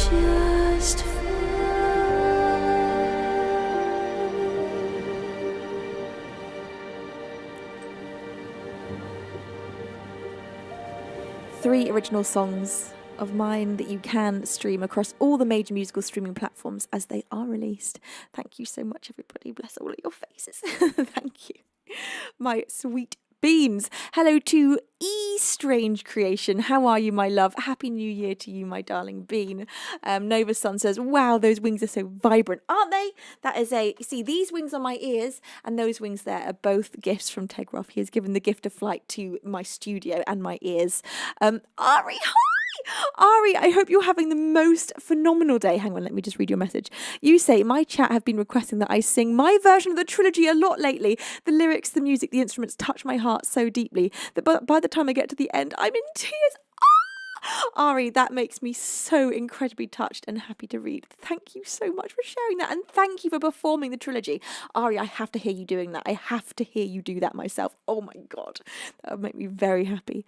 just fine. 3 original songs of mine that you can stream across all the major musical streaming platforms as they are released. Thank you so much, everybody. Bless all of your faces. Thank you. My sweet beans. Hello to Strange Creation. How are you, my love? Happy New Year to you, my darling bean. Nova Sun says, wow, those wings are so vibrant, aren't they? That is see, these wings on my ears and those wings there are both gifts from Tegroff. He has given the gift of flight to my studio and my ears. Ari, hi! Ari, I hope you're having the most phenomenal day. Hang on, let me just read your message. You say, my chat have been requesting that I sing my version of the trilogy a lot lately. The lyrics, the music, the instruments touch my heart so deeply that by the time I get to the end, I'm in tears. Ari, that makes me so incredibly touched and happy to read. Thank you so much for sharing that, and thank you for performing the trilogy. Ari, I have to hear you doing that. I have to hear you do that myself. Oh my God, that would make me very happy.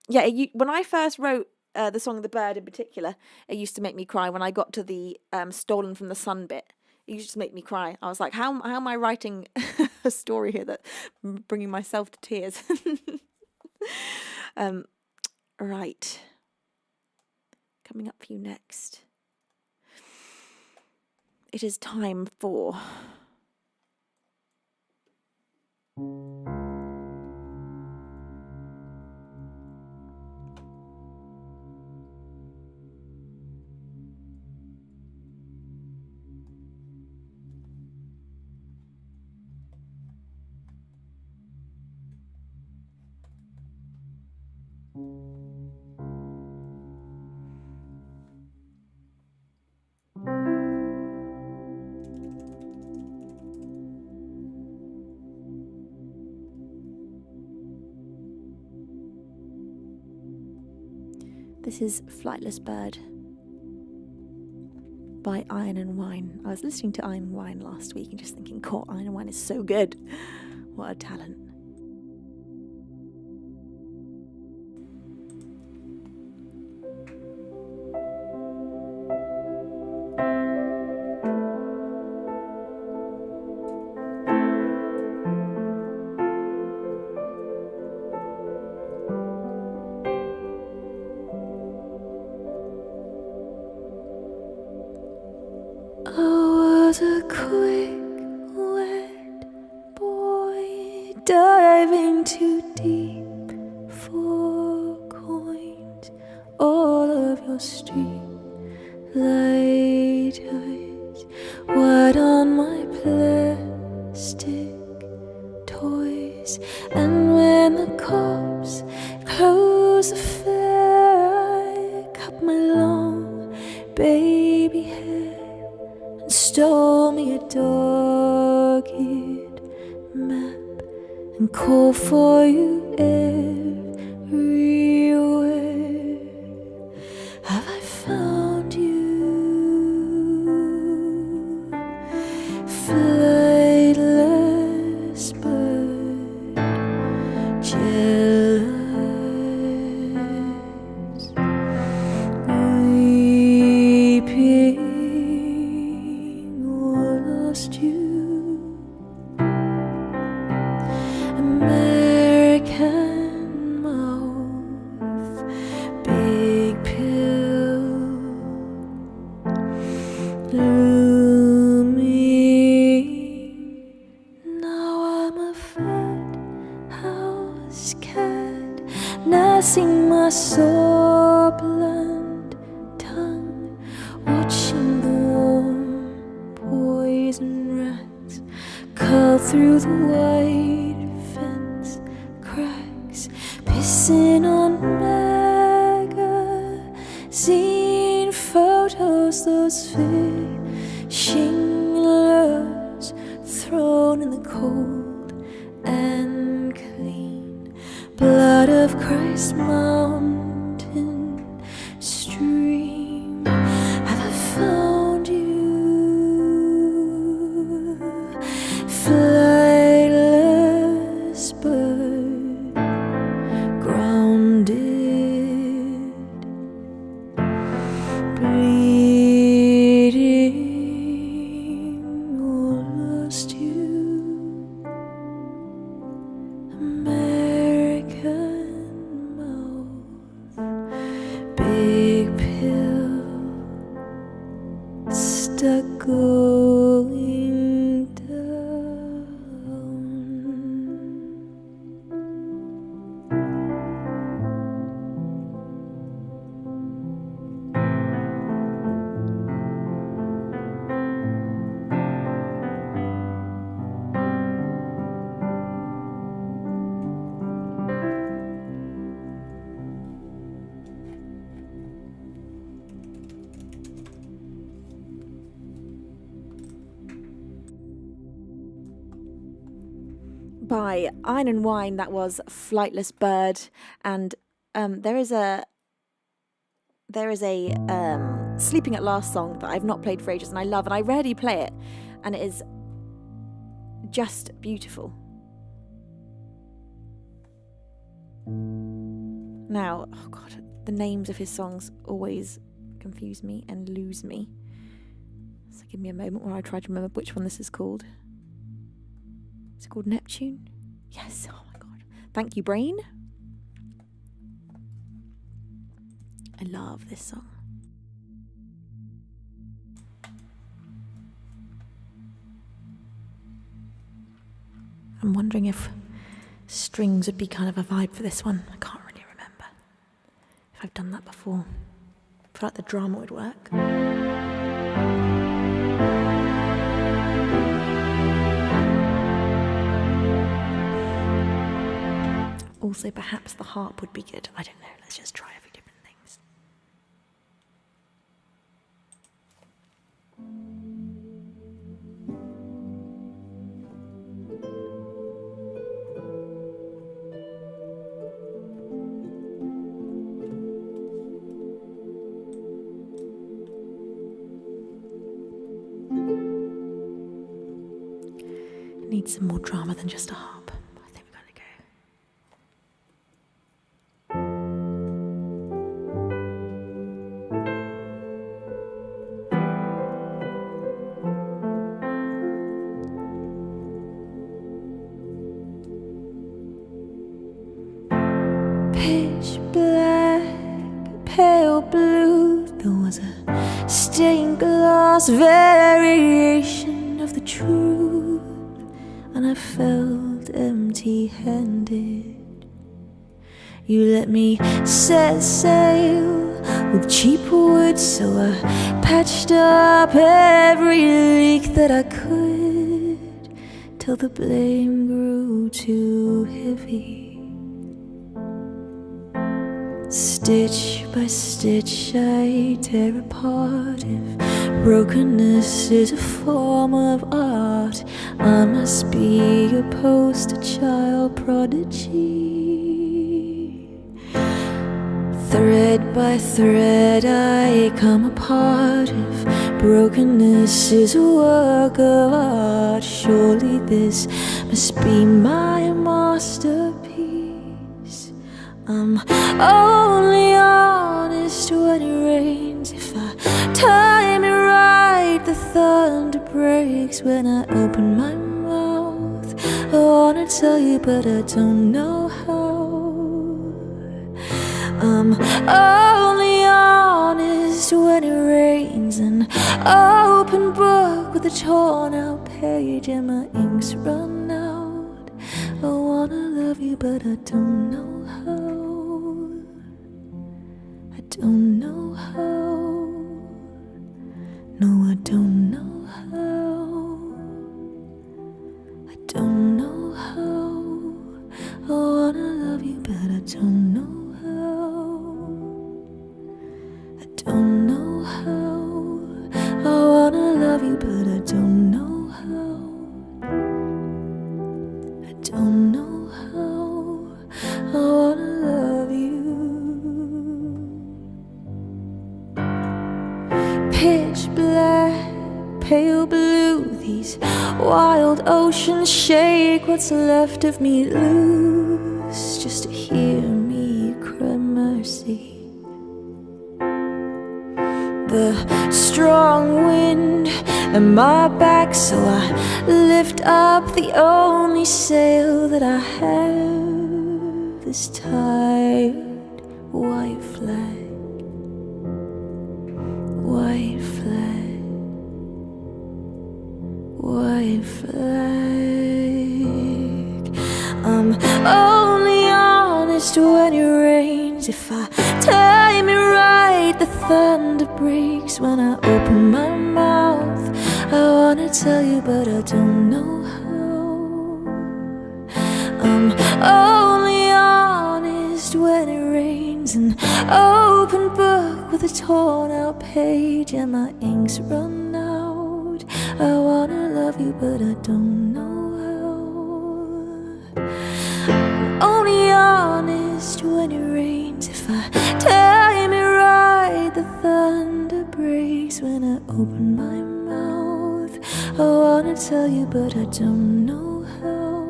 Yeah, when I first wrote the song The Bird in particular, it used to make me cry. When I got to the Stolen from the Sun bit, it used to make me cry. I was like, how am I writing a story here that's bringing myself to tears? Right. Coming up for you next. It is time for... This is Flightless Bird by Iron and Wine. I was listening to Iron and Wine last week and just thinking, God, Iron and Wine is so good. What a talent. I was a quick, wet boy, diving too deep for coins. All of your street lighters, what on my plastic toys. And when the cops closed the fair, I cut my long baby hair, stole me a dog-eared map and called for you everywhere. Have I found you, flightless bird, jealous, weeping? American mouth, big pill, looming. Now I'm a fat house cat, nursing my sore blunt tongue, watching the warm poison rats curl through the white fence cracks, pissing on magazine photos, those fishing lures thrown in the cold and clean blood of Christ mountain stream. Have I found you, flightless bird, grounded, bleeding, or lost you? American mouth. by Iron and Wine. That was Flightless Bird, and there is a Sleeping at Last song that I've not played for ages and I love, and I rarely play it, and it is just beautiful. Now, oh god, the names of his songs always confuse me and lose me. So give me a moment where I try to remember which one this is called. Is it called Neptune? Yes, oh my god. Thank you, brain. I love this song. I'm wondering if strings would be kind of a vibe for this one. I can't really remember if I've done that before. I feel like the drama would work. Also, perhaps the harp would be good. I don't know. Let's just try a few different things. Need some more drama than just a harp. I think we gotta go. Pitch black, pale blue. There was a stained glass variation of the truth, and I felt empty-handed. You let me set sail with cheap wood, so I patched up every leak that I could, till the blame grew too heavy. Stitch by stitch I tear apart. If brokenness is a form of art, I must be a poster child prodigy. Thread by thread I come apart. If brokenness is a work of art, surely this must be my masterpiece. I'm only honest when it rains. If I time it right, the thunder breaks when I open my mouth. I wanna tell you, but I don't know how. I'm only honest when it rains. An open book with a torn out page and my ink's run out. I wanna love you, but I don't know how. I don't know how. No, I don't know how. I don't know how. I wanna love you, but I don't know how. I don't know how. I wanna love you, but I don't know how. I don't know how. I wanna love you. Pitch black, pale blue. These wild oceans shake what's left of me loose, just to hear me cry mercy. The strong wind at my back, so I lift up the only sail that I have, this tired white flag. White flag. White flag. I'm only honest when it rains. If I time it right, the thunder breaks when I open my mouth. I wanna tell you, but I don't know how. I'm only honest when it rains. An open book with a torn out page and my ink's run out. I wanna love you, but I don't know how. honest when it rains. If I time it right, the thunder breaks when I open my mouth. I wanna tell you, but I don't know how.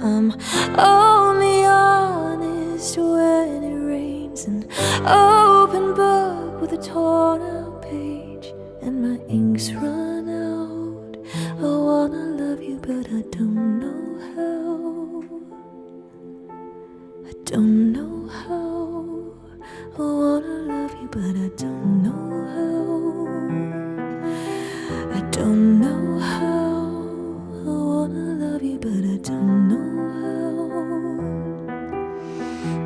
I'm only honest when it rains. An open book with a torn out page, and my ink's run out. I wanna love you, but I don't know how. I don't know how. I wanna love you, but I don't know how. I don't know how. I wanna love you, but I don't know how.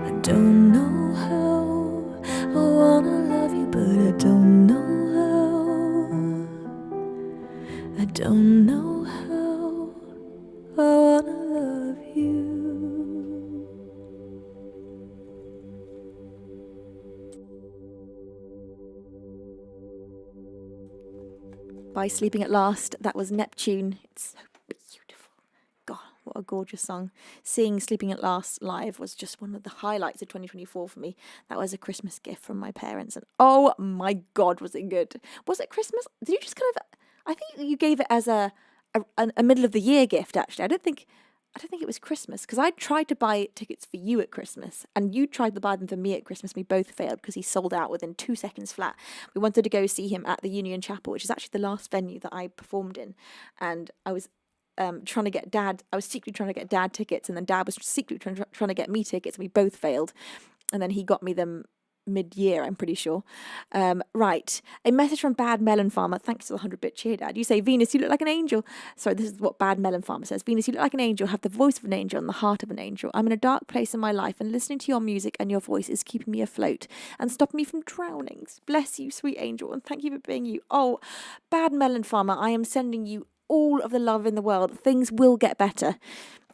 I don't know how. I wanna love you, but I don't know how. I don't know how. I wanna love you. By Sleeping at Last, that was Neptune. It's so beautiful. God, what a gorgeous song. Seeing Sleeping at Last live was just one of the highlights of 2024 for me. That was a Christmas gift from my parents, and oh my God, was it good. Was it Christmas? Did you just kind of, I think you gave it as a middle of the year gift, actually. I don't think it was Christmas, because I tried to buy tickets for you at Christmas, and you tried to buy them for me at Christmas. We both failed because he sold out within 2 seconds flat. We wanted to go see him at the Union Chapel, which is actually the last venue that I performed in, and I was trying to get Dad. I was secretly trying to get Dad tickets, and then Dad was secretly trying to get me tickets, and we both failed. And then he got me them mid-year, I'm pretty sure. Right, a message from Bad Melon Farmer. Thanks to the 100-bit cheer, Dad. You say, Venus, you look like an angel. Sorry, this is what Bad Melon Farmer says. Venus, you look like an angel, have the voice of an angel and the heart of an angel. I'm in a dark place in my life, and listening to your music and your voice is keeping me afloat and stopping me from drowning. Bless you, sweet angel, and thank you for being you. Oh, Bad Melon Farmer, I am sending you all of the love in the world. Things will get better.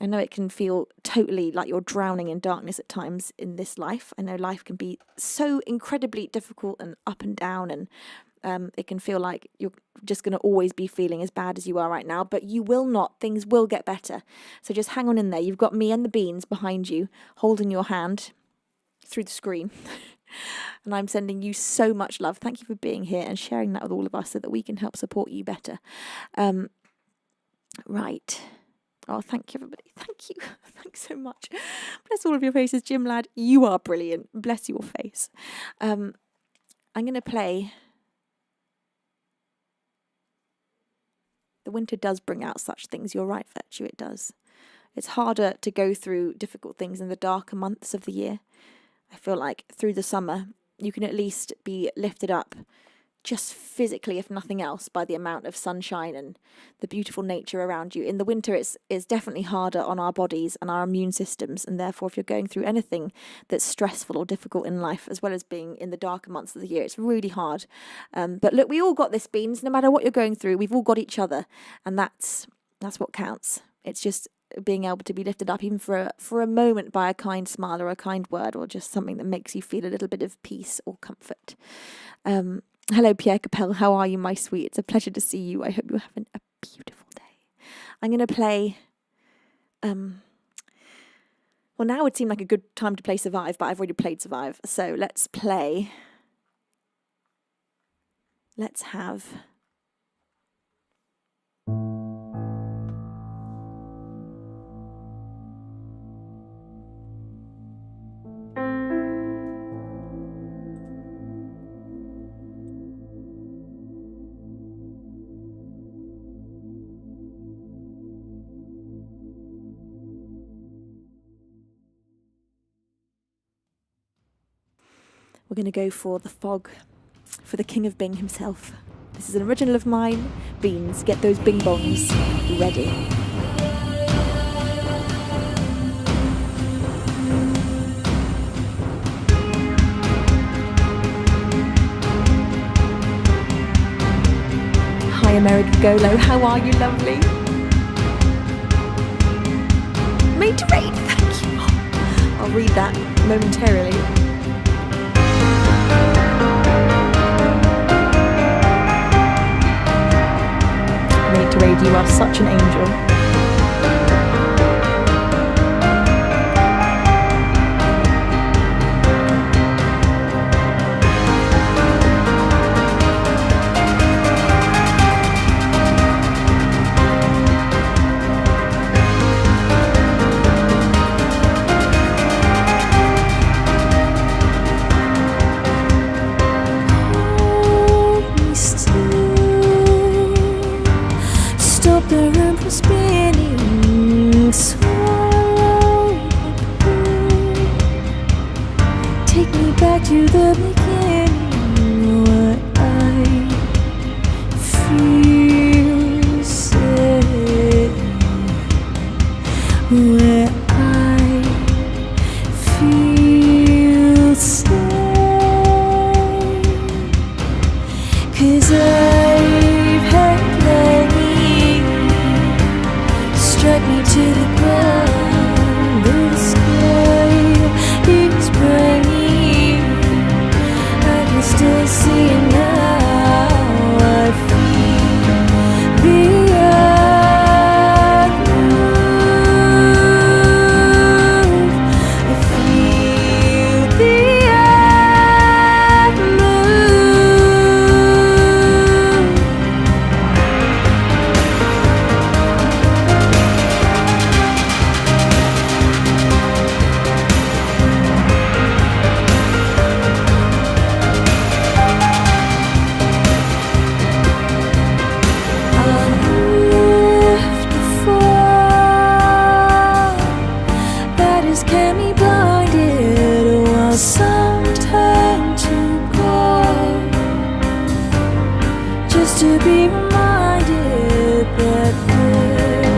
I know it can feel totally like you're drowning in darkness at times in this life. I know life can be so incredibly difficult and up and down, and it can feel like you're just going to always be feeling as bad as you are right now, but you will not. Things will get better. So just hang on in there. You've got me and the beans behind you, holding your hand through the screen. And I'm sending you so much love. Thank you for being here and sharing that with all of us so that we can help support you better. Right. Oh, thank you, everybody. Thank you. Thanks so much. Bless all of your faces. Jim Ladd, you are brilliant. Bless your face. I'm going to play. The winter does bring out such things. You're right, Virtue, it does. It's harder to go through difficult things in the darker months of the year. I feel like through the summer, you can at least be lifted up just physically, if nothing else, by the amount of sunshine and the beautiful nature around you. In the winter, it's definitely harder on our bodies and our immune systems, and therefore if you're going through anything that's stressful or difficult in life, as well as being in the darker months of the year, it's really hard. But look, we all got this, Beans. No matter what you're going through, we've all got each other, and that's what counts. It's just being able to be lifted up even for a moment by a kind smile or a kind word, or just something that makes you feel a little bit of peace or comfort. Hello, Pierre Capel. How are you, my sweet? It's a pleasure to see you. I hope you're having a beautiful day. I'm going to play... well, now would seem like a good time to play Survive, but I've already played Survive. So let's play... Let's have... We're going to go for The Fog, for the King of Bing himself. This is an original of mine. Beans, get those bing bongs ready. Hi, America Golo. How are you, lovely? Made to read, thank you. I'll read that momentarily. Made to read, you are such an angel. Take me back to the beginning where I feel safe, where I feel safe. 'Cause I've had lightning strike me to the ground. The sky is burning. I can still see it now. I feel the earth move. I feel the earth move. Left before that has kept me blinded, while some turn to gold, just to be reminded that there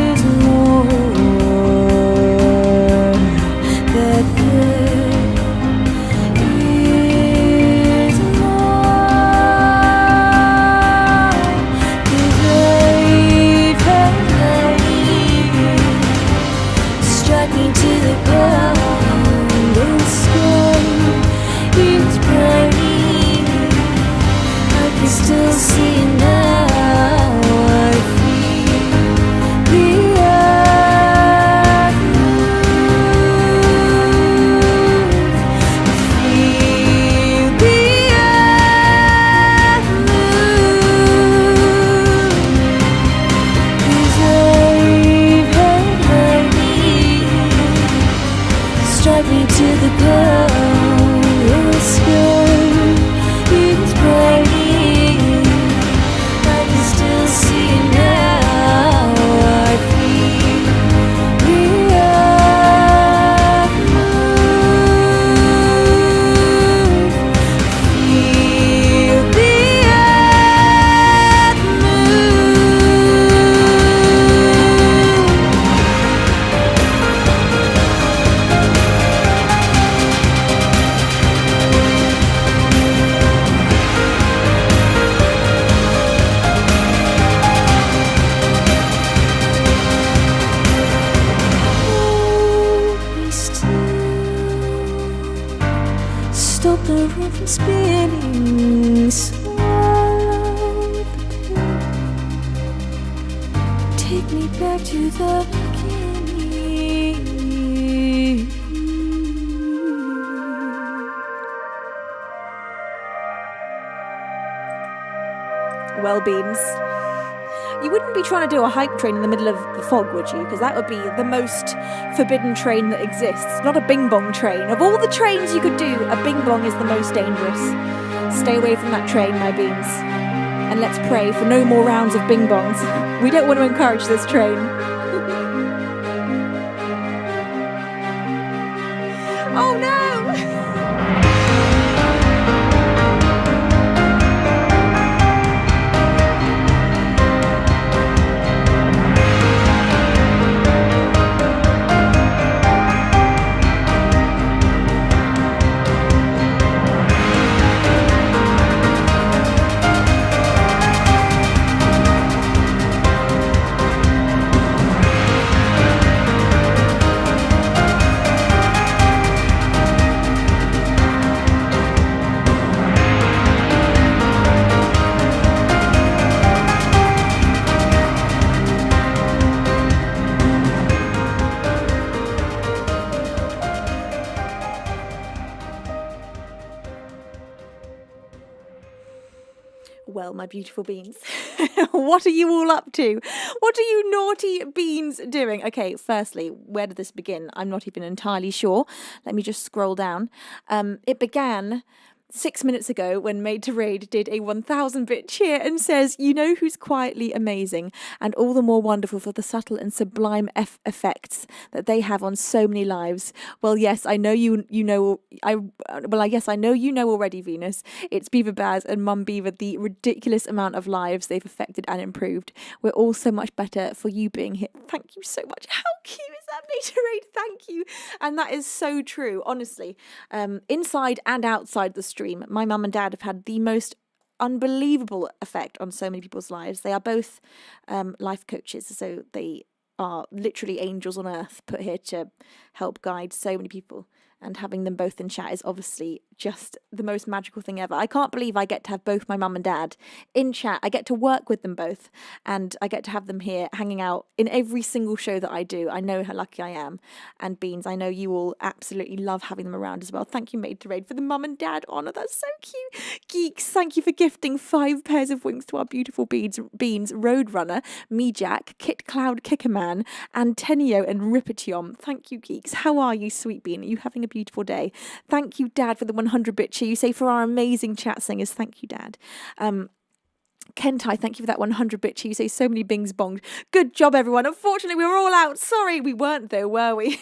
is more, that there is more. 'Cause I've had lightning strike me to the ground. The sky is burning. I can still see it now. I feel the earth move. I feel the earth move. 'Cause I've had lightning strike me to the ground. The sky is burning. I can still see it now. I feel the earth move. Feel the earth Hold me still. Stop the room from spinning. Swallow the pill. Take me back to the beginning. Well, Beans, you wouldn't be trying to do a hype train in the middle of the fog, would you? Because that would be the most forbidden train that exists. Not a bing bong train. Of all the trains you could do, a bing bong is the most dangerous. Stay away from that train, my Beans. And let's pray for no more rounds of bing bongs. We don't want to encourage this train. Oh no! Well, my beautiful beans, what are you all up to? What are you naughty beans doing? Okay, firstly, where did this begin? I'm not even entirely sure. Let me just scroll down. It began 6 minutes ago when Made to Raid did a 1000-bit cheer and says, you know who's quietly amazing and all the more wonderful for the subtle and sublime effects that they have on so many lives. Well, yes, I know you know, I know you know already, Venus. It's Beaver Baz and Mum Beaver, the ridiculous amount of lives they've affected and improved. We're all so much better for you being here. Thank you so much. How cute is that, Made to Raid? Thank you. And that is so true, honestly. Inside and outside the stream, my mum and dad have had the most unbelievable effect on so many people's lives. They are both life coaches, so they are literally angels on earth put here to help guide so many people. And having them both in chat is obviously just the most magical thing ever. I can't believe I get to have both my mum and dad in chat. I get to work with them both, and I get to have them here hanging out in every single show that I do. I know how lucky I am. And Beans, I know you all absolutely love having them around as well. Thank you, Made to Raid, for the mum and dad honour. That's so cute. Geeks, thank you for gifting 5 pairs of wings to our beautiful Beans, Roadrunner, Me Jack, Kit Cloud Kickerman, Antenio and Ripetiom. Thank you, Geeks. How are you, sweet Bean? Are you having a beautiful day? Thank you, Dad, for the 100-bit cheer. You say for our amazing chat singers. Thank you, Dad. Kentai, thank you for that 100-bit cheer. You say so many bings bonged. Good job, everyone. Unfortunately, we were all out. Sorry, we weren't though, were we?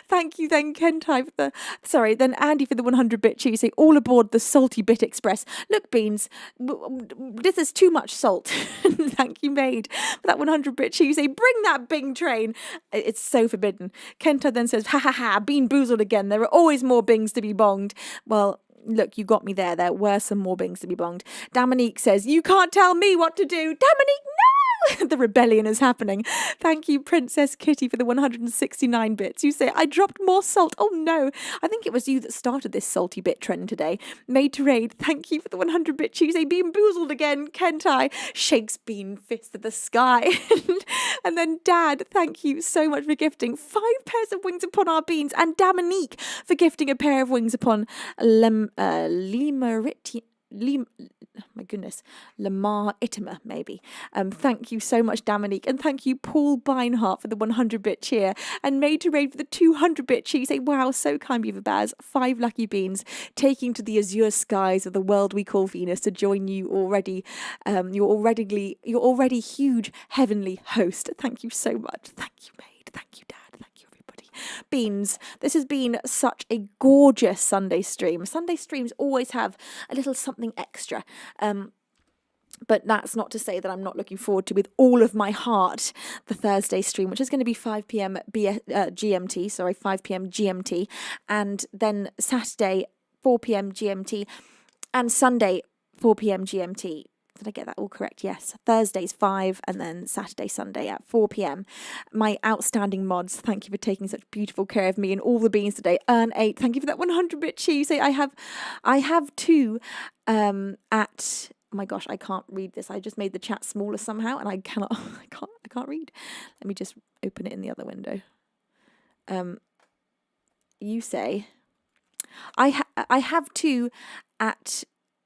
Thank you, then Kentai then Andy for the 100-bit cheer. You say all aboard the Salty Bit Express. Look, Beans, this is too much salt. Thank you, Maid, for that 100-bit cheer. You say bring that Bing train. It's so forbidden. Kentai then says, ha ha ha, Bean boozled again. There are always more bings to be bonged. Well, look, you got me there. There were some more bings to be bonged. Dominique says, you can't tell me what to do. Dominique, no! The rebellion is happening. Thank you, Princess Kitty, for the 169 bits. You say, I dropped more salt. Oh, no. I think it was you that started this salty bit trend today. Made to Raid, thank you for the 100-bit cheer. You say, being boozled again, can't I? Shakes Bean fist to the sky. And then Dad, thank you so much for gifting 5 pairs of wings upon our Beans, and Dominique for gifting a pair of wings upon Lamar Itima, maybe. Thank you so much, Dominique, and thank you, Paul Beinhart, for the 100-bit cheer, and Made to Raid for the 200-bit cheer. You say, wow, so kind, Beaver Baz. 5 lucky beans, taking to the azure skies of the world we call Venus to join you already. You're already huge heavenly host. Thank you so much. Thank you, Maid. Thank you, Dad. Thank you, everybody. Beans, this has been such a gorgeous Sunday stream. Sunday streams always have a little something extra. But that's not to say that I'm not looking forward to, with all of my heart, the Thursday stream, which is going to be 5 p.m. GMT, 5 p.m. GMT, and then Saturday 4 p.m. GMT, and Sunday 4 p.m. GMT. Did I get that all correct? Yes. Thursday's 5 and then Saturday, Sunday at 4 p.m. My outstanding mods, thank you for taking such beautiful care of me and all the beans today. Earn 8, thank you for that 100-bit cheer. You say I have 2 at... Oh my gosh, I can't read this. I just made the chat smaller somehow and I can't read. Let me just open it in the other window. You say I have 2 at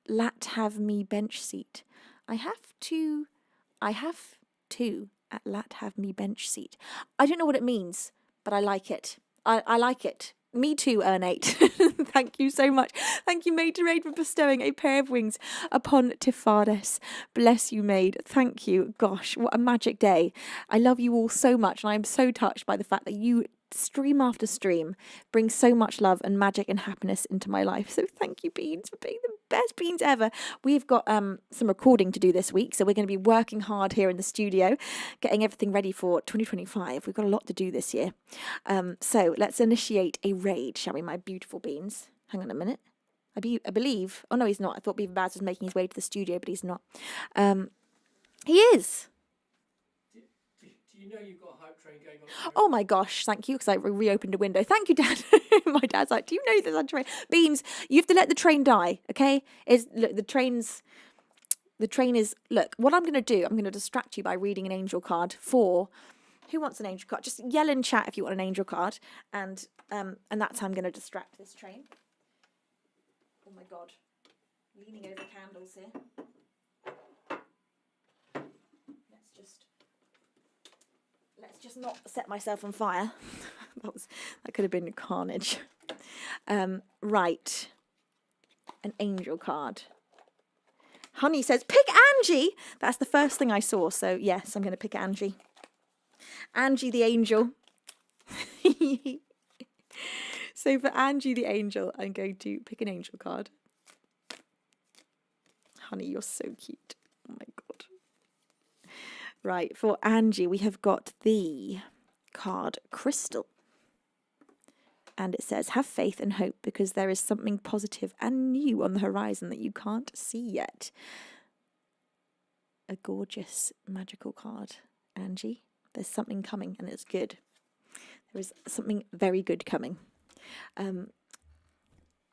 Lat Have Me bench seat. I have 2 at Lat Have Me bench seat. I don't know what it means, but I like it. I like it. Me too, Earn 8. Thank you so much. Thank you, Maid to Raid, for bestowing a pair of wings upon Tifades. Bless you, Maid. Thank you. Gosh, what a magic day. I love you all so much, and I'm so touched by the fact that you, stream after stream, bring so much love and magic and happiness into my life. So thank you, Beans, for being the best Beans ever. We've got some recording to do this week, so we're going to be working hard here in the studio, getting everything ready for 2025. We've got a lot to do this year. So let's initiate a raid, shall we, my beautiful Beans? Hang on a minute. I believe... Oh, no, he's not. I thought Beaver Baz was making his way to the studio, but he's not. He is. You know you've got a hype train going on. Oh my gosh, thank you, because I reopened a window. Thank you, Dad. My dad's like, do you know there's a train? Beans, you have to let the train die, okay? Look, the train is, look, what I'm going to do, I'm going to distract you by reading an angel card for, who wants an angel card? Just yell in chat if you want an angel card, and that's how I'm going to distract this train. Oh my God, leaning over candles here. Let's just not set myself on fire. That could have been carnage. Right. an angel card. Honey says, pick Angie. That's the first thing I saw. So yes, I'm going to pick Angie. Angie the angel. So for Angie the angel, I'm going to pick an angel card. Honey, you're so cute. Oh my God. Right, for Angie, we have got the card Crystal. And it says, have faith and hope because there is something positive and new on the horizon that you can't see yet. A gorgeous, magical card, Angie. There's something coming and it's good. There is something very good coming.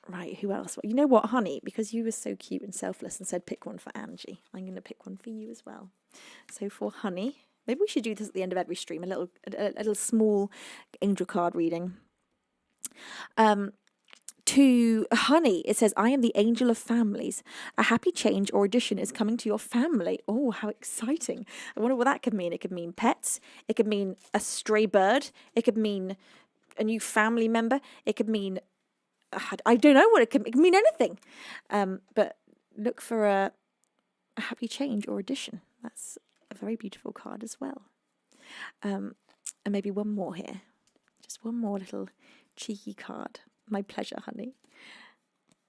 Right, who else? Well, you know what, honey? Because you were so cute and selfless and said pick one for Angie, I'm going to pick one for you as well. So for honey, maybe we should do this at the end of every stream, a little small angel card reading. To honey, it says, I am the angel of families. A happy change or addition is coming to your family. Oh, how exciting. I wonder what that could mean. It could mean pets. It could mean a stray bird. It could mean a new family member. It could mean, I don't know what it could mean anything. But look for a happy change or addition. That's a very beautiful card as well. And maybe one more here. Just one more little cheeky card. My pleasure, honey.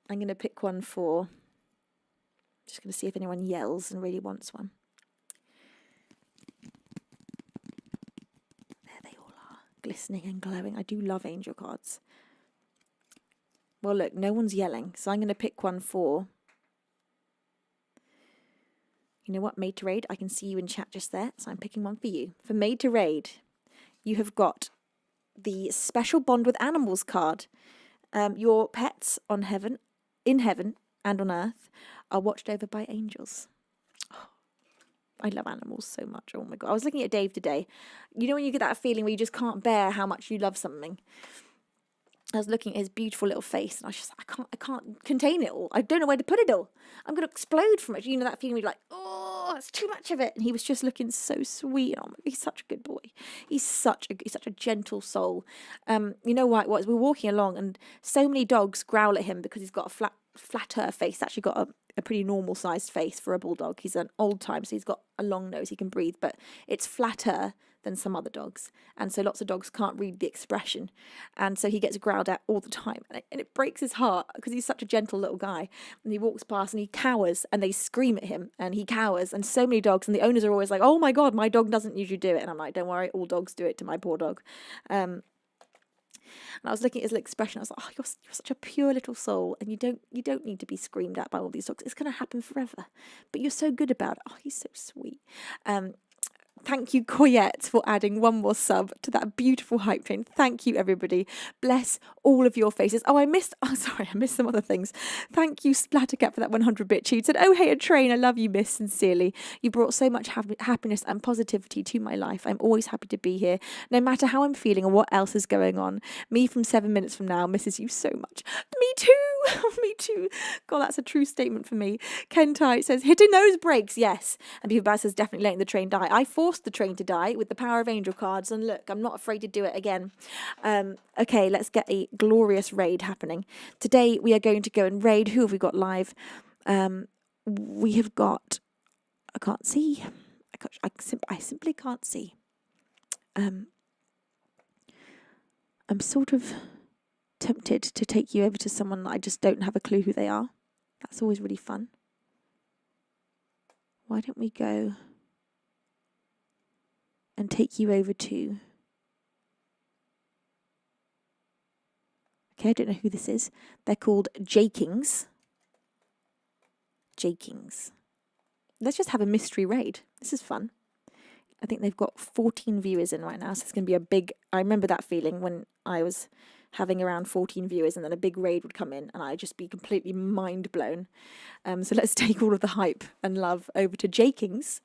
I'm going to pick one for, just going to see if anyone yells and really wants one. There they all are, glistening and glowing. I do love angel cards. Well, look, no one's yelling, so I'm going to pick one for, you know what, Made to Raid? I can see you in chat just there, so I'm picking one for you. For Made to Raid, you have got the Special Bond with Animals card. Your pets in heaven and on earth are watched over by angels. Oh, I love animals so much. Oh my God. I was looking at Dave today. You know when you get that feeling where you just can't bear how much you love something? I was looking at his beautiful little face and I was just, I can't contain it all. I don't know where to put it all. I'm going to explode from it. You know that feeling where you're like, oh, it's too much of it. And he was just looking so sweet. Oh, he's such a good boy. He's such a gentle soul. You know why it was? We were walking along and so many dogs growl at him because he's got a flatter face. He's actually got a pretty normal sized face for a bulldog. He's an old time, so he's got a long nose. He can breathe, but it's flatter than some other dogs, and so lots of dogs can't read the expression, and so he gets growled at all the time, and it breaks his heart because he's such a gentle little guy, and he walks past and he cowers and they scream at him and he cowers, and so many dogs, and the owners are always like, oh my God, my dog doesn't usually do it, and I'm like, don't worry, all dogs do it to my poor dog. And I was looking at his little expression. I was like, oh, you're such a pure little soul, and you don't need to be screamed at by all these dogs. It's going to happen forever, but you're so good about it. Oh, he's so sweet. Thank you, Coyette, for adding one more sub to that beautiful hype train. Thank you, everybody. Bless all of your faces. I missed some other things. Thank you, Splattercat, for that 100-bit cheat. Said, oh, hey, a train. I love you, miss, sincerely. You brought so much happiness and positivity to my life. I'm always happy to be here, no matter how I'm feeling or what else is going on. Me from 7 minutes from now misses you so much. Me too. Me too. God, that's a true statement for me. Kentai says, hitting those brakes, yes. And People Bad says, definitely letting the train die. I forced the train to die with the power of angel cards, and look, I'm not afraid to do it again. Okay, let's get a glorious raid happening. Today we are going to go and raid. Who have we got live? We have got, I can't see. I simply can't see. I'm sort of tempted to take you over to someone that I just don't have a clue who they are. That's always really fun. Why don't we go and take you over to... Okay, I don't know who this is. They're called Jakings. Jakings. Let's just have a mystery raid. This is fun. I think they've got 14 viewers in right now, so it's going to be a big... I remember that feeling when I was having around 14 viewers and then a big raid would come in and I'd just be completely mind blown. So let's take all of the hype and love over to Jakings.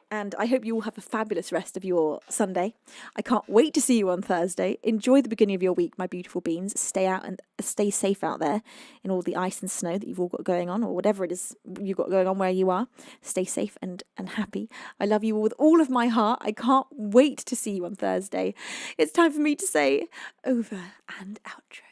And I hope you all have a fabulous rest of your Sunday. I can't wait to see you on Thursday. Enjoy the beginning of your week, my beautiful beans. Stay out and stay safe out there in all the ice and snow that you've all got going on, or whatever it is you've got going on where you are. Stay safe and happy. I love you all with all of my heart. I can't wait to see you on Thursday. It's time for me to say over and outro.